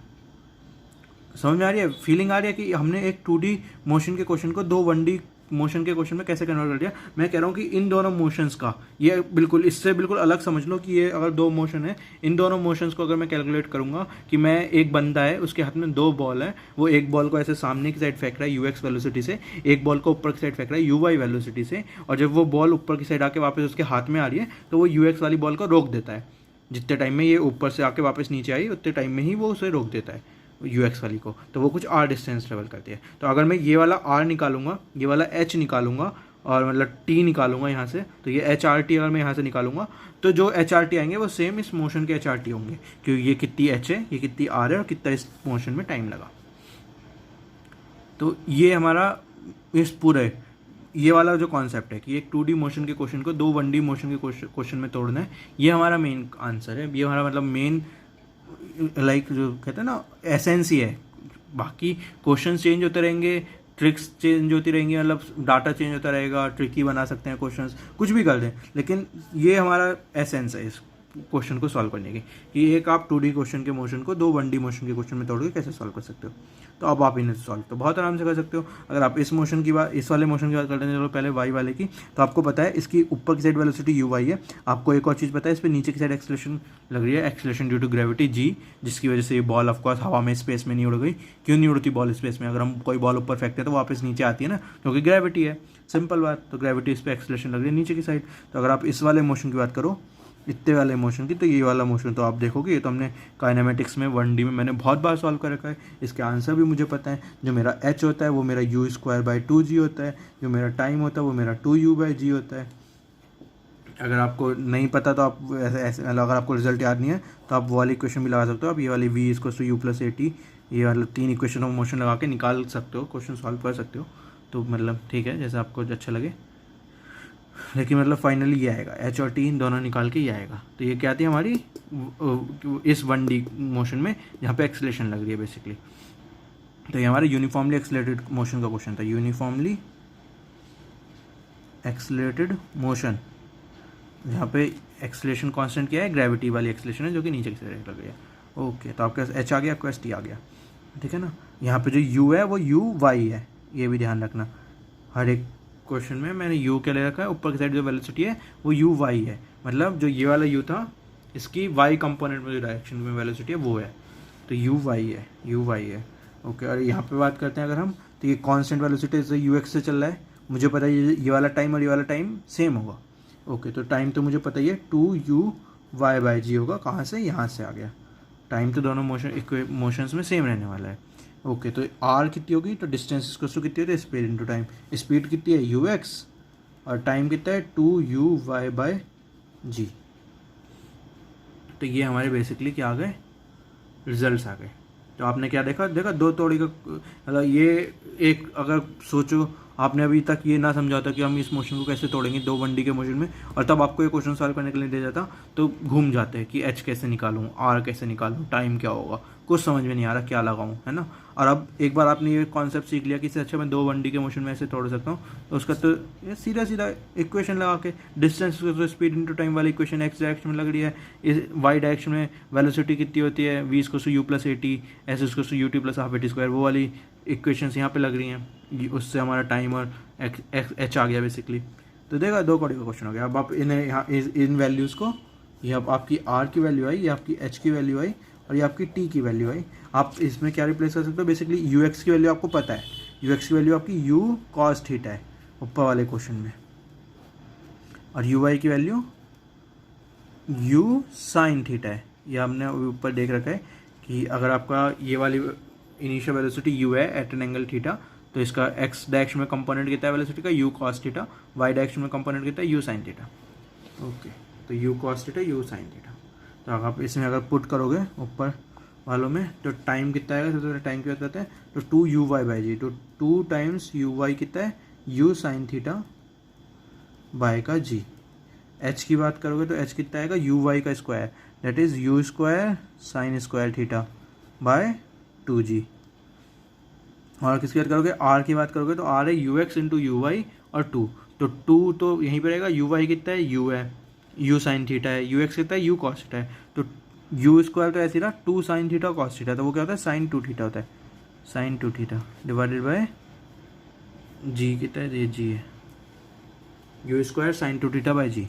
समझ में आ रही है, फीलिंग आ रही है कि हमने एक 2D मोशन के क्वेश्चन को 2 1D मोशन के क्वेश्चन में कैसे कन्वर्ट कर दिया, मैं कह रहा हूँ कि इन दोनों मोशंस का, ये बिल्कुल इससे बिल्कुल अलग समझ लो कि ये अगर दो मोशन है, इन दोनों मोशंस को अगर मैं कैलकुलेट करूँगा कि मैं एक बंदा है, उसके हाथ में दो बॉल है, वो एक बॉल को ऐसे सामने की साइड फेंक रहा है यूएक्स वेलोसिटी से, एक बॉल को ऊपर की साइड फेंक रहा है यूवाई वेलोसिटी से, और जब वो बॉल ऊपर की साइड आके वापस उसके हाथ में आ रही है तो वो यूएक्स वाली बॉल को रोक देता है। जितने टाइम में ये ऊपर से आके वापस नीचे आई उतने टाइम में ही वो उसे रोक देता है यूएक्स वाली को, तो वो कुछ आर डिस्टेंस ट्रेवल करती है। तो अगर मैं ये वाला आर निकालूंगा, ये वाला एच निकालूंगा और मतलब टी निकालूंगा यहाँ से, तो ये एच आर टी अगर मैं यहाँ से निकालूंगा तो जो एच आर टी आएंगे वो सेम इस मोशन के एच आर टी होंगे, क्योंकि ये कितनी एच है, ये कितनी आर है और कितना इस मोशन में टाइम लगा। तो ये हमारा इस पूरे ये वाला जो कॉन्सेप्ट है कि एक 2D मोशन के क्वेश्चन को 2 1D मोशन के क्वेश्चन में तोड़ना है, ये हमारा मेन आंसर है, ये हमारा मतलब मेन लाइक जो कहते हैं ना एसेंस ही है। बाकी क्वेश्चन चेंज होते रहेंगे, ट्रिक्स चेंज होती रहेंगी, मतलब डाटा चेंज होता रहेगा, ट्रिकी बना सकते हैं क्वेश्चंस, कुछ भी कर दें, लेकिन ये हमारा एसेंस है इस क्वेश्चन को सॉल्व करने की कि एक आप 2D क्वेश्चन के मोशन को 2 1D मोशन के क्वेश्चन में तोड़ के कैसे सॉल्व कर सकते हो। तो अब आप इन्हें सॉल्व तो बहुत आराम से कर सकते हो। अगर आप इस मोशन की बात, इस वाले मोशन की बात करते हैं, चलो पहले वाई वाले की, तो आपको पता है इसकी ऊपर की साइड वेलोसिटी यू वाई है। आपको एक और चीज़ पता है, इस पर नीचे की साइड एक्सेलरेशन लग रही है, acceleration due to gravity G, जिसकी वजह से ये बॉल ऑफकोर्स हवा में स्पेस में नहीं उड़ गई। क्यों नहीं उड़ती बॉल स्पेस में? अगर हम कोई बॉल ऊपर फेंकते हैं तो वापस नीचे आती है ना, क्योंकि ग्रेविटी है, सिंपल बात। तो ग्रेविटी इस पर एक्सेलरेशन लग रही है नीचे की साइड। तो अगर आप इस वाले मोशन की बात करो, इतने वाले मोशन की, तो ये वाला मोशन तो आप देखोगे, ये तो हमने काइनेमेटिक्स में 1D में मैंने बहुत बार सॉल्व कर रखा है, इसके आंसर भी मुझे पता है। जो मेरा h होता है वो मेरा u²/2g होता है, जो मेरा टाइम होता है वो मेरा 2u/g होता है। अगर आपको नहीं पता तो आप ऐसे अगर आपको रिजल्ट याद नहीं है तो आप वो वाली इक्वेशन भी लगा सकते हो। आप ये वाली v=u+at, ये वाला 3 इक्वेशन ऑफ मोशन लगा के निकाल सकते हो, क्वेश्चन सॉल्व कर सकते हो। तो मतलब ठीक है, जैसे आपको अच्छा लगे, लेकिन मतलब फाइनली ये आएगा, एच और टी इन दोनों निकाल के ये आएगा। तो ये क्या थी हमारी इस 1D मोशन में जहाँ पे एक्सेलरेशन लग रही है बेसिकली। तो ये हमारा यूनिफॉर्मली एक्सेलरेटेड मोशन का क्वेश्चन था, यूनिफॉर्मली एक्सेलरेटेड मोशन, जहाँ पे एक्सेलरेशन कांस्टेंट क्या है, ग्रेविटी वाली एक्सेलरेशन है जो कि नीचे की साइड लग रही है। ओके, तो आपके पास एच आ गया, आपके पास टी आ गया, ठीक है ना। यहाँ पे जो यू है वो यू वाई है, ये भी ध्यान रखना। हर एक क्वेश्चन में मैंने u क्या ले रखा है, ऊपर की साइड जो वेलोसिटी है वो u y है, मतलब जो ये वाला u था इसकी y कंपोनेंट में जो डायरेक्शन में वेलोसिटी है वो है, तो u y है, u y है। ओके, और यहाँ पे बात करते हैं अगर हम, तो ये कांस्टेंट वेलोसिटी से ux से चल रहा है, मुझे पता है ये वाला टाइम और ये वाला टाइम सेम होगा। ओके, तो टाइम तो मुझे पता ही है 2u/g होगा, कहाँ से, यहाँ से आ गया। टाइम तो दोनों मोशंस में सेम रहने वाला है। ओके, तो आर कितनी होगी, तो डिस्टेंस इसको कितनी होती है, स्पीड इंटू टाइम। स्पीड कितनी है ux और टाइम कितना है 2u/g। तो ये हमारे बेसिकली क्या आ गए, रिजल्ट्स आ गए। तो आपने क्या देखा, दो तोड़ी का, मतलब ये एक, अगर सोचो आपने अभी तक ये ना समझा था कि हम इस मोशन को कैसे तोड़ेंगे 2 1D के मोशन में, और तब आपको ये क्वेश्चन सॉल्व करने के लिए दे जाता तो घूम जाते हैं कि एच कैसे निकालूं, आर कैसे निकालूं, टाइम क्या होगा, कुछ समझ में नहीं आ रहा क्या लगाऊं, है ना। और अब एक बार आपने ये कॉन्सेप्ट सीख लिया कि इससे अच्छा मैं 2 1D के मोशन में ऐसे तोड़ सकता हूँ, तो उसका तो ये सीधा सीधा इक्वेशन लगा के, डिस्टेंस स्पीड इंटू टाइम वाली इक्वेशन एक्स डायरेक्शन में लग रही है, इस वाई डायरेक्शन में वेलोसिटी कितनी होती है, v=u+at, s=ut+12at², वो वाली इक्वेशंस यहाँ पे लग रही हैं, उससे हमारा टाइम और एच आ गया बेसिकली। तो देखा 2 कौड़ी का क्वेश्चन हो गया। अब आप इन्हें यहाँ इन वैल्यूज़ को, ये अब आपकी आर की वैल्यू आई, ये आपकी एच की वैल्यू आई और ये आपकी टी की वैल्यू आई। आप इसमें क्या रिप्लेस कर सकते हो, बेसिकली यू एक्स की वैल्यू आपको पता है, यू एक्स की वैल्यू आपकी यू कॉस थीटा है ऊपर वाले क्वेश्चन में, और यू वाई की वैल्यू यू साइन थीटा है। ये हमने ऊपर देख रखा है कि अगर आपका ये वाली इनिशियल वेलोसिटी यू है एट एन एंगल थीटा, तो इसका एक्स डायरेक्शन में कंपोनेंट कितना है वेलोसिटी का, U cos theta, Y direction में कंपोनेंट कितना है, यू साइन थीटा। ओके, तो U cos theta, U sine theta. तो अगर आप इसमें अगर पुट करोगे ऊपर वालों में, तो टाइम कितना आएगा, सबसे टाइम की बात करते हैं, तो 2u/g, तो 2 टाइम्स u/y कितना है, u साइन थीटा बाय का g। h की बात करोगे तो h कितना आएगा, u/y का square, that is u² sine square theta by 2g। और किसकी बात करोगे, r की बात करोगे तो r है ux इंटू u/y और 2, तो 2 तो यहीं पर रहेगा, u/y कितना है, u है, u साइन थीटा है, ux कितना है, u कॉस थीटा है, तो u² तो ऐसे रहा 2 साइन थीटा कॉस थीटा, तो वो क्या होता है, साइन 2 थीटा होता है, sine 2 theta divided by g कितना है, ये जी है, you square sine two theta by g.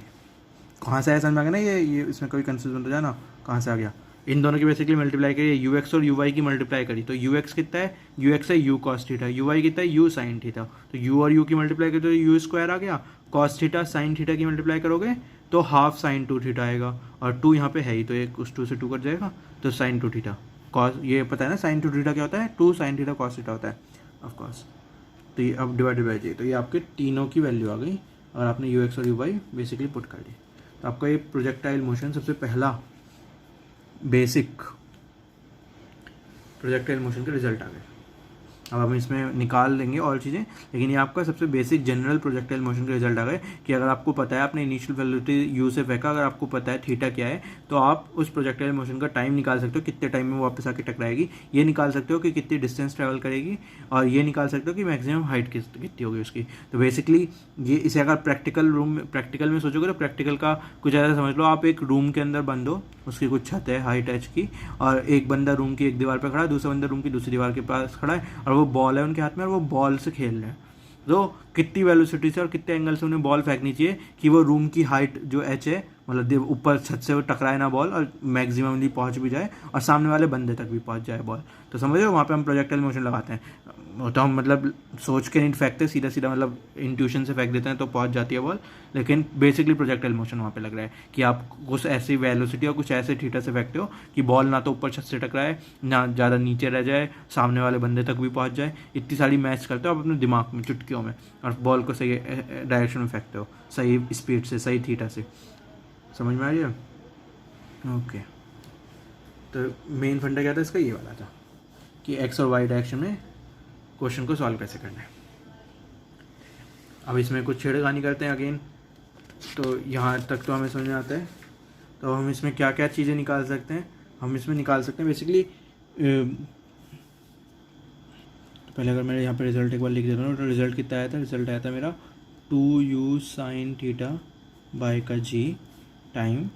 कहाँ से आया समझ में आ गया ना, ये इसमें कोई कंफ्यूजन तो जाना कहाँ से आ गया। इन दोनों की बेसिकली मल्टीप्लाई करिए, यू एक्स और यू वाई की मल्टीप्लाई करी तो यू एक्स कितना है, यू एक्स है U cos theta, U Y कितना है यू साइन थीटा, तो यू और यू की मल्टीप्लाई करी तो यू स्क्वायर आ गया, कॉस थीटा साइन थीटा की मल्टीप्लाई करोगे तो हाफ साइन टू थीटा आएगा, और टू यहाँ पे है ही तो एक उस टू से टू कट जाएगा, तो साइन टू थीटा कॉस, ये पता है ना साइन टू थीटा क्या होता है, two sine theta cos theta होता है ऑफकोर्स। तो ये अब डिवाइडेड बाई जी, तो ये आपके तीनों की वैल्यू आ गई और आपने यू एक्स और यू वाई बेसिकली पुट कर दी। तो आपका ये प्रोजेक्टाइल मोशन सबसे पहला बेसिक प्रोजेक्टाइल मोशन का रिजल्ट आ गया। अब हम इसमें निकाल लेंगे और चीज़ें, लेकिन ये आपका सबसे बेसिक जनरल प्रोजेक्टाइल मोशन का रिजल्ट आ गए कि अगर आपको पता है आपने इनिशियल वेलोसिटी यू से फेंका, अगर आपको पता है थीटा क्या है, तो आप उस प्रोजेक्टाइल मोशन का टाइम निकाल सकते हो, कितने टाइम में वो वापस आके टकराएगी, ये निकाल सकते हो कि कितनी डिस्टेंस ट्रैवल करेगी, और ये निकाल सकते हो कि मैक्सिमम हाइट कितनी होगी उसकी। तो बेसिकली ये इसे अगर प्रैक्टिकल में सोचोगे तो प्रैक्टिकल का कुछ ऐसा समझ लो, आप एक रूम के अंदर बंद हो, उसकी कुछ छत है हाइट एच की, और एक बंदा रूम की एक दीवार पर खड़ा है, दूसरा बंदा रूम की दूसरी दीवार के पास खड़ा है, और वो बॉल है उनके हाथ में और वो बॉल से खेल रहे हैं। तो कितनी वेलोसिटी से और कितने एंगल से उन्हें बॉल फेंकनी चाहिए कि वो रूम की हाइट जो एच है, मतलब ऊपर छत से वो टकराए ना बॉल, और मैक्सिममली पहुंच भी जाए और सामने वाले बंदे तक भी पहुंच जाए बॉल। तो समझ रहे हो, वहाँ पे हम प्रोजेक्टाइल मोशन लगाते हैं, तो हम मतलब सोच के नहीं फेंकते, सीधा सीधा मतलब इंट्यूशन से फेंक देते हैं तो पहुंच जाती है बॉल, लेकिन बेसिकली प्रोजेक्टाइल मोशन वहाँ पे लग रहा है कि आप कुछ ऐसी वेलोसिटी और कुछ ऐसे थीटा से फेंकते हो कि बॉल ना तो ऊपर छत से टकराए, ना ज़्यादा नीचे रह जाए, सामने वाले बंदे तक भी पहुँच जाए। इतनी सारी मैच करते हो आप अपने दिमाग में चुटकियों में, और बॉल को सही डायरेक्शन में फेंकते हो, सही स्पीड से, सही थीटा से। समझ में आ रही है? ओके, तो मेन फंडा क्या था इसका, ये वाला था कि एक्स और वाई डायरेक्शन में क्वेश्चन को सॉल्व कैसे करना है। अब इसमें कुछ छेड़खानी करते हैं अगेन, तो यहाँ तक तो हमें समझ में आता है। तो हम इसमें क्या क्या चीज़ें निकाल सकते हैं, हम इसमें निकाल सकते हैं बेसिकली, तो पहले अगर मैं यहाँ पे रिजल्ट एक बार लिख देता हूँ, तो रिजल्ट कितना आया था, रिजल्ट आया था मेरा 2u साइन थीटा बाय का जी टाइम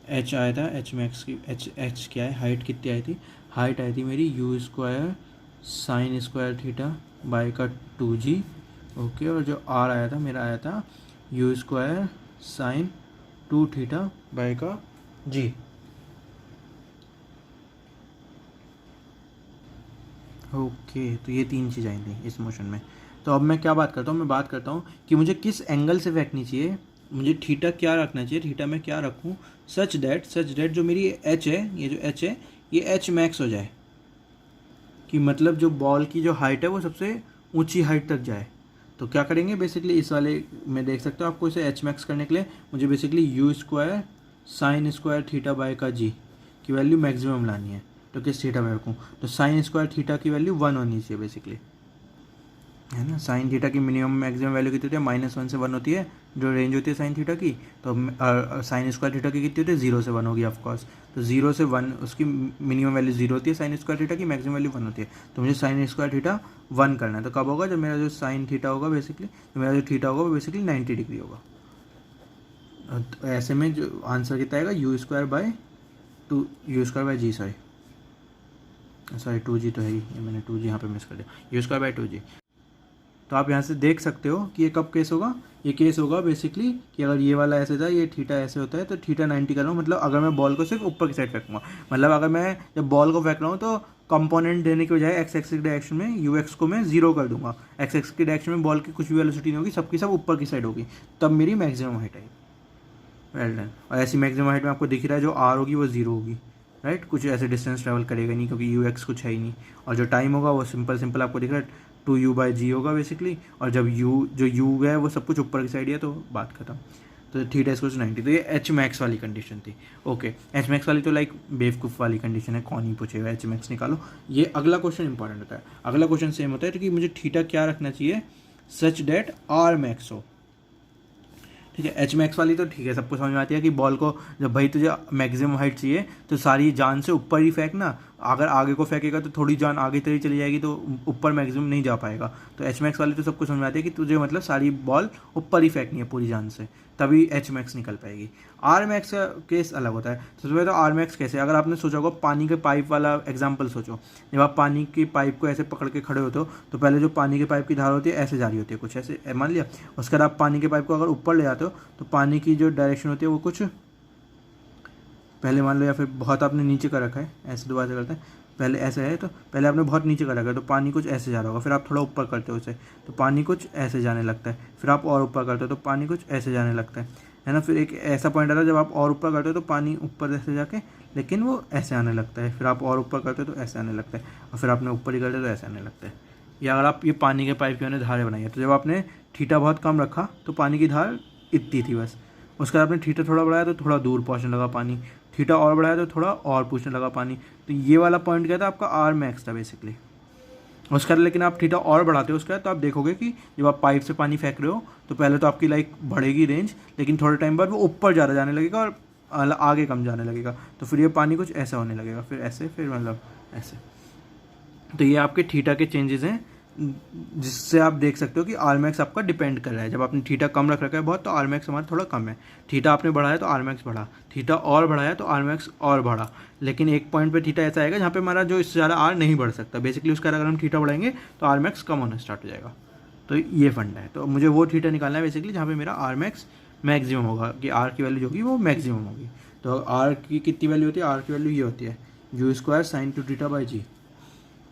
एच आया था, एच मैक्स की एच क्या है, हाइट कितनी आई थी, हाइट आई थी मेरी you square sine square theta by का 2g। ओके, और जो आर आया था मेरा आया था you square sign 2 theta by का जी। ओके, तो ये तीन चीज़ आई थी इस मोशन में। तो अब मैं क्या बात करता हूँ, मैं बात करता हूँ कि मुझे किस एंगल से फेंकनी चाहिए, मुझे थीटा क्या रखना चाहिए, थीटा में क्या रखूँ सच दैट जो मेरी एच है, ये जो एच है ये एच मैक्स हो जाए, कि मतलब जो बॉल की जो हाइट है वो सबसे ऊंची हाइट तक जाए। तो क्या करेंगे बेसिकली, इस वाले में देख सकते हो आपको, इसे एच मैक्स करने के लिए मुझे basically you square sine square theta by का जी की वैल्यू मैक्सिमम लानी है। तो किस थीटा में रखूँ, तो साइन स्क्वायर थीटा की वैल्यू 1 होनी चाहिए बेसिकली, है ना। साइन थीटा की मिनिमम मैक्सिमम वैल्यू कितनी होती है, -1 से 1 होती है जो रेंज होती है साइन थीटा की। तो साइन स्क्वायर थीटा की कितनी होती है, 0 से 1 होगी ऑफकोर्स। तो 0 से 1 उसकी मिनिमम वैल्यू 0 होती है, साइन स्क्वायर थीटा की मैक्सिमम वैल्यू 1 होती है। तो मुझे साइन स्क्वायर थीटा 1 करना है। तो कब होगा, जब मेरा जो साइन थीटा होगा बेसिकली, तो मेरा जो थीटा होगा वो बेसिकली 90 डिग्री होगा। तो ऐसे में जो आंसर कितना आएगा, U square by G, sorry 2g तो है ही, ये मैंने 2g यहाँ पे मिस कर दिया, यू स्क्वायर बाय 2g। तो आप यहाँ से देख सकते हो कि ये कब केस होगा, ये केस होगा बेसिकली कि अगर ये वाला ऐसे था, ये थीटा ऐसे होता है, तो थीटा 90 कर रहा हूँ, मतलब अगर मैं बॉल को सिर्फ ऊपर की साइड फेंकूँगा, मतलब अगर मैं जब बॉल को फेंक रहा हूँ तो कंपोनेंट देने के बजाय एक्स एक्स की डायरेक्शन में यू एक्स को मैं 0 कर दूंगा, एक्स एक्स की डायरेक्शन में बॉल की कुछ भी वेलोसिटी नहीं होगी, सबकी सब ऊपर की साइड होगी, तब मेरी मैक्सिमम हाइट आएगी। Well done. और ऐसी मैक्सिमम हाइट में आपको दिख रहा है जो आर होगी वो 0 होगी, राइट, कुछ ऐसे डिस्टेंस ट्रैवल करेगा नहीं क्योंकि यू एक्स कुछ है ही नहीं। और जो टाइम होगा वो सिंपल आपको दिख रहा है 2u/g होगा बेसिकली, और जब जो u है वो सब कुछ ऊपर की साइड है, तो बात खत्म। तो थीटा इज इक्वल टू 90। तो ये एच मैक्स वाली कंडीशन थी। ओके, एच मैक्स वाली तो लाइक बेवकूफ़ वाली कंडीशन है, कौन ही पूछेगा, एच मैक्स निकालो। ये अगला क्वेश्चन इंपॉर्टेंट होता है। अगला क्वेश्चन सेम होता है कि मुझे थीटा क्या रखना चाहिए सच दैट आर मैक्स हो, ठीक है। एच मैक्स वाली तो ठीक है, सबको समझ में आती है कि बॉल को जब भाई तुझे मैक्सिमम हाइट चाहिए तो सारी जान से ऊपर ही फेंकना, अगर आगे को फेंकेगा तो थोड़ी जान आगे तरी चली जाएगी, तो ऊपर मैक्सिमम नहीं जा पाएगा। तो एच मैक्स वाले तो सबको समझ में आती है कि तुझे मतलब सारी बॉल ऊपर ही फेंकनी है पूरी जान से, तभी एच मैक्स निकल पाएगी। आर मैक्स का केस अलग होता है। सबसे पहले तो आर मैक्स कैसे, अगर आपने सोचा होगा पानी के पाइप वाला एग्जाम्पल सोचो, जब आप पानी की पाइप को ऐसे पकड़ के खड़े होते हो तो पहले जो पानी के पाइप की धार होती है ऐसे जा रही होती है कुछ ऐसे, मान लिया। उसके बाद आप पानी के पाइप को अगर ऊपर ले जाते हो तो पानी की जो डायरेक्शन होती है वो कुछ पहले मान लो, या फिर बहुत आपने नीचे कर रखा है, ऐसे दोबारा से करते हैं, पहले ऐसे है तो पहले आपने बहुत नीचे कर रखा है तो पानी कुछ ऐसे जा रहा होगा, फिर आप थोड़ा ऊपर करते हो उसे तो पानी कुछ ऐसे जाने लगता है, फिर आप और ऊपर करते हो तो पानी कुछ ऐसे जाने लगता है ना। फिर एक ऐसा पॉइंट आता है जब आप और ऊपर करते हो तो पानी ऊपर ऐसे जाके लेकिन वो ऐसे आने लगता है, फिर आप और ऊपर करते हो तो ऐसे आने लगता है, और फिर आपने ऊपर ही करते हो तो ऐसे आने लगता है। या अगर आप ये पानी के पाइप की मैंने धारें बनाई है तो जब आपने थीटा बहुत कम रखा तो पानी की धार इतनी थी बस, उसके बाद आपने थीटा थोड़ा बढ़ाया तो थोड़ा दूर पहुँचने लगा पानी, थीटा और बढ़ाया तो थोड़ा और पूछने लगा पानी। तो ये वाला पॉइंट क्या था आपका, आर मैक्स था बेसिकली। उसका लेकिन आप थीटा और बढ़ाते हो उसका तो आप देखोगे कि जब आप पाइप से पानी फेंक रहे हो तो पहले तो आपकी लाइक बढ़ेगी रेंज, लेकिन थोड़े टाइम बाद वो ऊपर ज़्यादा जाने लगेगा और आगे कम जाने लगेगा, तो फिर ये पानी कुछ ऐसा होने लगेगा, फिर ऐसे, फिर मतलब ऐसे। तो ये आपके थीटा के चेंजेस हैं, जिससे आप देख सकते हो कि आर मैक्स आपका डिपेंड कर रहा है। जब आपने थीटा कम रख रखा है बहुत तो आर मैक्स हमारा थोड़ा कम है, थीटा आपने बढ़ाया तो आर मैक्स बढ़ा, थीटा और बढ़ाया तो आर मैक्स और बढ़ा। लेकिन एक पॉइंट पे थीटा ऐसा आएगा जहाँ पे हमारा जो इससे ज़्यादा आर नहीं बढ़ सकता बेसिकली, उसका अगर हम थीटा बढ़ाएंगे तो आर मैक्स कम होना स्टार्ट हो जाएगा। तो ये फंडा है। तो मुझे वो थीटा निकालना है बेसिकली जहाँ पे मेरा आर मैक्स मैक्सिमम होगा, कि आर की वैल्यू जो होगी वो मैक्सिमम होगी। तो आर की कितनी वैल्यू होती है, आर की वैल्यू ये होती है you square sine two theta by G,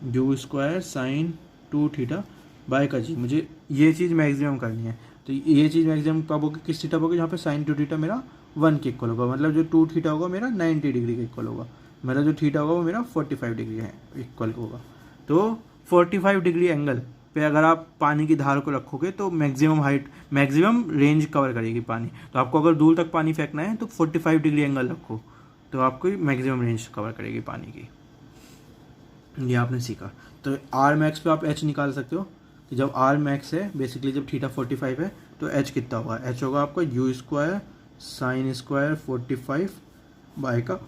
U square sine two theta by का जी। मुझे ये चीज़ मैक्सिमम करनी है। तो ये चीज़ मैक्सिमम कब होगी, किस थीटा होगी, जहाँ पे साइन टू थीटा मेरा 1 के इक्वल होगा, मतलब जो 2 थीटा होगा मेरा 90 डिग्री के इक्वल होगा, मेरा जो थीटा होगा वो मेरा 45 डिग्री है इक्वल होगा। तो 45 डिग्री एंगल पे अगर आप पानी की धार को रखोगे तो maximum height, maximum range cover करेगी पानी। तो आपको अगर दूर तक पानी फेंकना है तो 45 डिग्री एंगल रखो तो आपको मैक्सिमम रेंज कवर करेगी पानी की। ये आपने सीखा। तो आर मैक्स पे आप एच निकाल सकते हो कि जब आर मैक्स है बेसिकली, जब थीटा 45 है तो एच कितना होगा, एच होगा आपका U square sine square 45 by का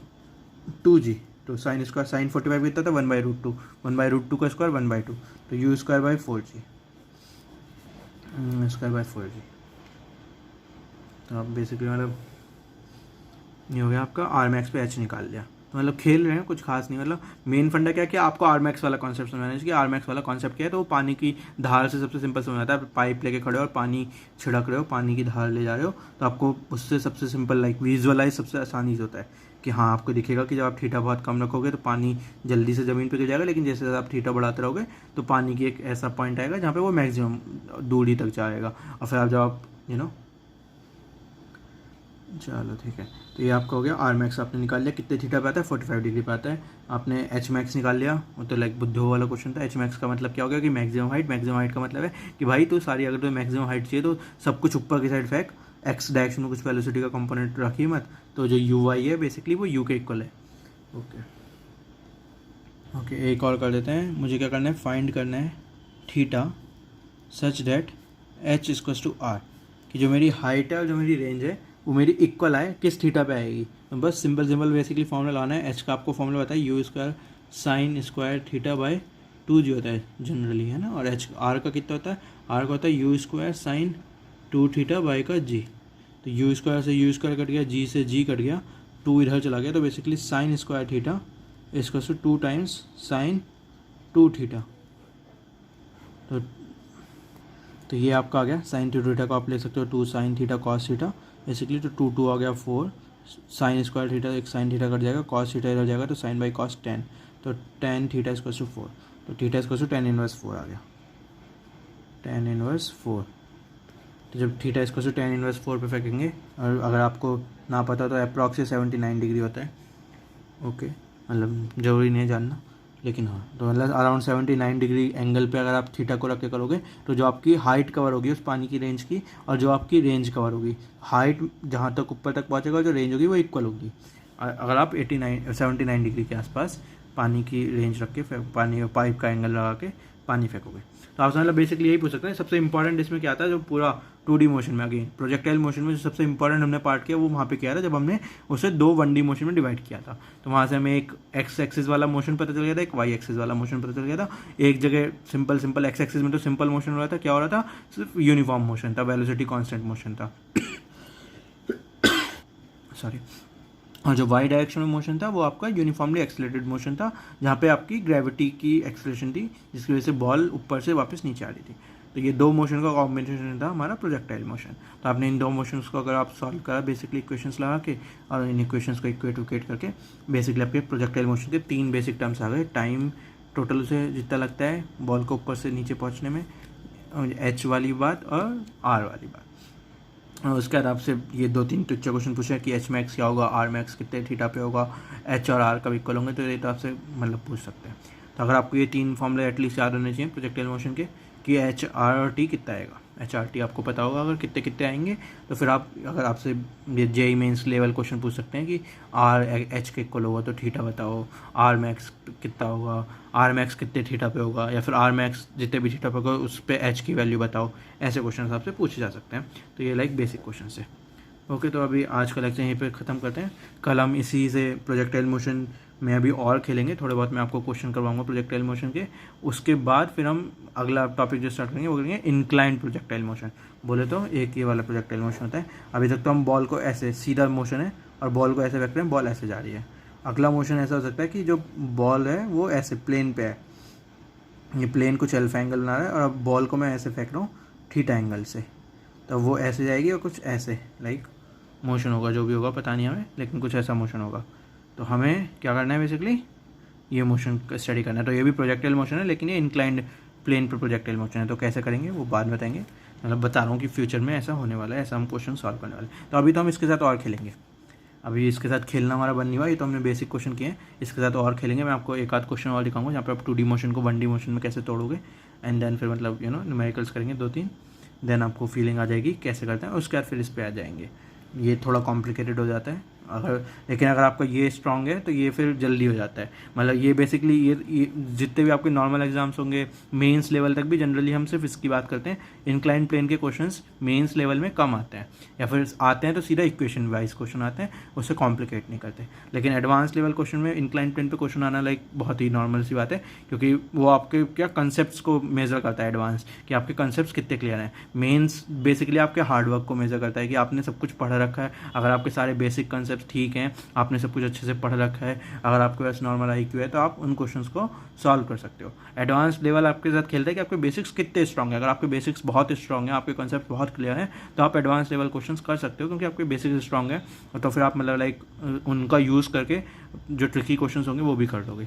2g। तो साइन स्क्वायर साइन 45 कितना था 1/√2, 1/√2 का स्क्वायर 1/2, तो U square by 4g square by 4g। तो आप बेसिकली मतलब ये हो गया आपका आर मैक्स पे एच निकाल लिया। तो मतलब खेल रहे हैं, कुछ खास नहीं, मतलब मेन फंडा क्या कि आपको आर मैक्स वाला कॉन्सेप्ट समझाना है कि आर मैक्स वाला कॉन्सेप्ट क्या है। तो वो पानी की धार से सबसे सिंपल समझ आता है। पाइप लेके खड़े हो और पानी छिड़क रहे हो, पानी की धार ले जा रहे हो, तो आपको उससे सबसे सिंपल लाइक विजुअलाइज सबसे आसानी से होता है कि हाँ आपको दिखेगा कि जब आप थीटा बहुत कम रखोगे तो पानी जल्दी से ज़मीन पर गिर जाएगा, लेकिन जैसे आप थीटा बढ़ाते रहोगे तो पानी की एक ऐसा पॉइंट आएगा जहाँ पर वो मैक्सिमम दूरी तक जाएगा। और फिर आप जब आप चलो ठीक है। तो ये आपका हो गया आर मैक्स आपने निकाल लिया, कितने थीटा पे आता है 45 डिग्री पे आता है। आपने एच मैक्स निकाल लिया, वो तो लाइक बुद्धो वाला क्वेश्चन था। एच मैक्स का मतलब क्या हो गया कि मैक्सिमम हाइट, मैक्सिमम हाइट का मतलब है कि भाई तो सारी अगर तो मैक्सिमम हाइट चाहिए तो सब कुछ ऊपर की साइड फेंक, एक्स डायरेक्शन में कुछ वेलोसिटी का कंपोनेंट रखिए मत। तो जो यू वाई है बेसिकली वो यू के इक्वल है। ओके एक और कर देते हैं। मुझे क्या करना है, फाइंड करना है theta such that H equals to R, कि जो मेरी हाइट है और जो मेरी रेंज है वो मेरी इक्वल आए, किस थीटा पे आएगी। तो बस सिंपल बेसिकली फॉर्मूला लाना है। एच का आपको फॉर्मूला बताया you square sine square theta by 2g होता है जनरली, है ना। और एच आर का कितना होता है, आर का होता है you square sign 2 theta by का जी। तो यू स्क्वायर से यू स्क्वायर कट गया, जी से जी कट गया, 2 इधर चला गया, तो बेसिकली साइन स्क्वायर थीटा इसका 2 टाइम्स साइन 2 थीटा। तो ये आपका आ गया साइन 2 थीटा को आप ले सकते हो 2 sign theta cos theta basically. तो 2 आ गया 4 साइन स्क्वायर थीटा, एक साइन थीटा कट जाएगा, कॉस थीटा इधर जाएगा तो साइन बाई कॉस 10, तो 10 थीटा इक्वल टू 4। तो थीटा इक्वल टू 10 इनवर्स 4 आ गया, 10 इनवर्स 4। तो जब थीटा इक्वल टू 10 इनवर्स 4 पे फेंकेंगे, और अगर आपको ना पता तो अप्रॉक्स 79 डिग्री होता है। ओके मतलब ज़रूरी नहीं है जानना, लेकिन हाँ तो मतलब अराउंड 79 डिग्री एंगल पे अगर आप थीटा को रख के करोगे तो जो आपकी हाइट कवर होगी उस पानी की रेंज की, और जो आपकी रेंज कवर होगी, हाइट जहाँ तक ऊपर तक पहुँचेगा जो रेंज होगी वो इक्वल होगी। अगर आप 79 डिग्री के आसपास पानी की रेंज रख के पानी पाइप का एंगल लगा के पानी फेंकोगे। तो आपसे मतलब बेसिकली यही पूछ सकते हैं। सबसे इंपॉर्टेंट इसमें क्या आता है, जो पूरा 2D मोशन में, अगेन प्रोजेक्टाइल मोशन में जो सबसे इंपॉर्टेंट हमने पार्ट किया वो वहाँ पे किया था जब हमने उसे 2 1D मोशन में डिवाइड किया था। तो वहाँ से हमें एक एक्स एक्सिस वाला मोशन पता चल गया था, एक वाई एक्सिस वाला मोशन पता चल गया था। एक जगह सिंपल एक्स एक्सिस में तो सिंपल मोशन हो रहा था, क्या हो रहा था, सिर्फ यूनिफॉर्म मोशन था, वेलोसिटी कॉन्स्टेंट मोशन था सॉरी। और जो वाई डायरेक्शन में मोशन था वो आपका यूनिफॉर्मली एक्सेलरेटेड मोशन था, जहाँ पे आपकी ग्रेविटी की एक्सेलरेशन थी, जिसकी वजह से बॉल ऊपर से वापस नीचे आ रही थी। तो ये 2 मोशन का कॉम्बिनेशन था हमारा प्रोजेक्टाइल मोशन। तो आपने इन 2 मोशंस को अगर आप सॉल्व करा बेसिकली इक्वेशंस लगा के और इन इक्वेशंस को इक्वेट करके, बेसिकली आपके प्रोजेक्टाइल मोशन के 3 बेसिक टर्म्स आ गए। टाइम टोटल उसे जितना लगता है बॉल को ऊपर से नीचे पहुँचने में, एच वाली बात और आर वाली बात। और उसके बाद आपसे ये 2-3 टीचर क्वेश्चन पूछे कि एच मैक्स क्या होगा, आर मैक्स कितने थीटा पे होगा, एच और आर कब इक्वल होंगे, तो ये तो आपसे मतलब पूछ सकते हैं। तो अगर आपको ये 3 फॉर्मूले एटलीस्ट याद होने चाहिए प्रोजेक्टाइल मोशन के कि एच आर और टी कितना आएगा। एच आर टी आपको पता होगा अगर कितने कितने आएंगे, तो फिर आप अगर आपसे जेईई मेंस लेवल क्वेश्चन पूछ सकते हैं कि आर एच के इक्वल होगा तो थीटा बताओ, आर मैक्स कितना होगा, आर मैक्स कितने थीटा पे होगा, या फिर आर मैक्स जितने भी थीटा पे होगा उस पर एच की वैल्यू बताओ। ऐसे क्वेश्चन आपसे पूछे जा सकते हैं। तो ये लाइक बेसिक क्वेश्चन है। ओके, तो अभी आज का लेक्चर यहीं पे ख़त्म करते हैं। कल हम इसी से प्रोजेक्टाइल मोशन में अभी और खेलेंगे, थोड़े बहुत मैं आपको क्वेश्चन करवाऊंगा प्रोजेक्टाइल मोशन के। उसके बाद फिर हम अगला टॉपिक जो स्टार्ट करेंगे वो करेंगे इंक्लाइंड प्रोजेक्टाइल मोशन। बोले तो एक ये वाला प्रोजेक्टाइल मोशन होता है। अभी तक तो हम बॉल को ऐसे सीधा मोशन है और बॉल को ऐसे फेंक रहे हैं, बॉल ऐसे जा रही है। अगला मोशन ऐसा हो सकता है कि जो बॉल है वो ऐसे प्लेन पे है, ये प्लेन कुछ अल्फा एंगल बना रहा है और अब बॉल को मैं ऐसे फेंक रहा हूँ थीटा एंगल से, तो वो ऐसे जाएगी और कुछ ऐसे लाइक मोशन होगा, जो भी होगा पता नहीं हमें, लेकिन कुछ ऐसा मोशन होगा। तो हमें क्या करना है बेसिकली ये मोशन का स्टडी करना है। तो ये भी प्रोजेक्टाइल मोशन है, लेकिन ये इंक्लाइंड प्लेन पर प्रोजेक्टाइल मोशन है। तो कैसे करेंगे वो बाद में बताएंगे, मतलब बता रहा हूँ कि फ्यूचर में ऐसा होने वाला है, ऐसा हम क्वेश्चन सॉल्व करने वाले हैं। तो अभी तो हम इसके साथ और खेलेंगे। अभी इसके साथ खेलना हमारा बन नहीं हुआ, ये तो हमने बेसिक क्वेश्चन किए हैं। इसके साथ और खेलेंगे। मैं आपको एक आध क्वेश्चन और दिखाऊंगा जहाँ पे आप 2D मोशन को 1D मोशन में कैसे तोड़ोगे, एंड देन फिर मतलब न्यूमेरिकल्स करेंगे 2-3, देन आपको फीलिंग आ जाएगी कैसे करते हैं। उसके बाद फिर इस पर आ जाएंगे। ये थोड़ा कॉम्प्लिकेटेड हो जाता है लेकिन अगर आपका ये स्ट्रांग है तो ये फिर जल्दी हो जाता है। मतलब ये बेसिकली ये जितने भी आपके नॉर्मल एग्जाम्स होंगे मेंस लेवल तक भी जनरली हम सिर्फ इसकी बात करते हैं। इंक्लाइन प्लेन के क्वेश्चंस मेंस लेवल में कम आते हैं, या फिर आते हैं तो सीधा इक्वेशन वाइज क्वेश्चन आते हैं, उससे कॉम्प्लिकेट नहीं करते। लेकिन एडवांस लेवल क्वेश्चन में इंक्लाइन प्लेन पे क्वेश्चन आना लाइक बहुत ही नॉर्मल सी बात है, क्योंकि वो आपके क्या कंसेप्ट को मेजर करता है एडवांस, कि आपके कंसेप्ट कितने क्लियर हैं। मेंस बेसिकली आपके हार्डवर्क को मेजर करता है कि आपने सब कुछ पढ़ रखा है। अगर आपके सारे बेसिक कंसेप्ट ठीक हैं, आपने सब कुछ अच्छे से पढ़ रखा है, अगर आपके पास नॉर्मल IQ है, तो आप उन क्वेश्चंस को सॉल्व कर सकते हो। एडवांस लेवल आपके साथ खेलता है कि आपके बेसिक्स कितने स्ट्रांग है। अगर आपके बेसिक्स बहुत स्ट्रांग है, आपके कंसेप्ट बहुत क्लियर है, तो आप एडवांस लेवल क्वेश्चंस कर सकते हो, क्योंकि आपके बेसिक्स स्ट्रांग है। तो फिर आप मतलब लाइक उनका यूज़ करके जो ट्रिकी क्वेश्चंस होंगे वो भी कर दोगे।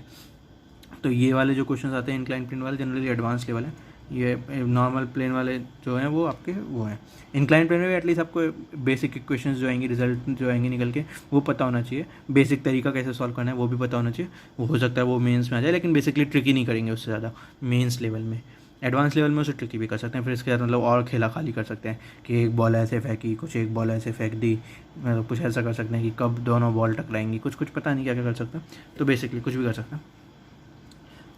तो ये वाले जो क्वेश्चंस आते हैं इंक्लाइन प्लेन वाले जनरली एडवांस लेवल है। ये नॉर्मल प्लेन वाले जो हैं वो आपके वो हैं। इंक्लाइन प्लेन में भी एटलीस्ट आपको बेसिक इक्वेशंस जो आएंगी, रिजल्ट जो आएंगे निकल के, वो पता होना चाहिए। बेसिक तरीका कैसे सॉल्व करना है वो भी पता होना चाहिए। वो हो सकता है वो मेंस में आ जाए, लेकिन बेसिकली ट्रिकी नहीं करेंगे उससे ज़्यादा मेंस लेवल में। एडवांस लेवल में उसे ट्रिकी भी कर सकते हैं। फिर इसके साथ मतलब और खेला खाली कर सकते हैं कि एक बॉल ऐसे फेंकी, कुछ एक बॉल ऐसे फेंक दी, मतलब कुछ ऐसा कर सकते हैं कि कब दोनों बॉल टकराएंगी, कुछ पता नहीं क्या क्या कर सकते हैं। तो बेसिकली कुछ भी कर सकते हैं।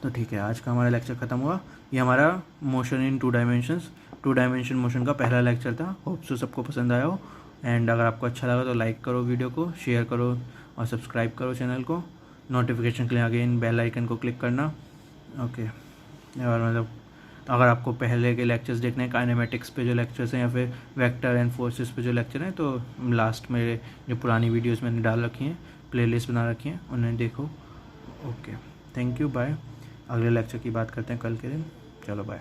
तो ठीक है, आज का हमारा लेक्चर ख़त्म हुआ। ये हमारा मोशन इन 2 डायमेंशन मोशन का पहला लेक्चर था। होप सो सबको पसंद आया हो, एंड अगर आपको अच्छा लगा तो लाइक करो वीडियो को, शेयर करो और सब्सक्राइब करो चैनल को। नोटिफिकेशन के लिए अगेन बेल आइकन को क्लिक करना। ओके, और मतलब अगर आपको पहले के लेक्चर्स देखने हैं काइनेमेटिक्स पे जो लेक्चर्स हैं, या फिर वेक्टर एंड फोर्सेस पे जो लेक्चर हैं, तो लास्ट में जो पुरानी वीडियोज़ मैंने डाल रखी हैं, प्लेलिस्ट बना रखी हैं, उन्हें देखो। Okay, thank you, bye. अगले लेक्चर की बात करते हैं कल के दिन। चलो बाय।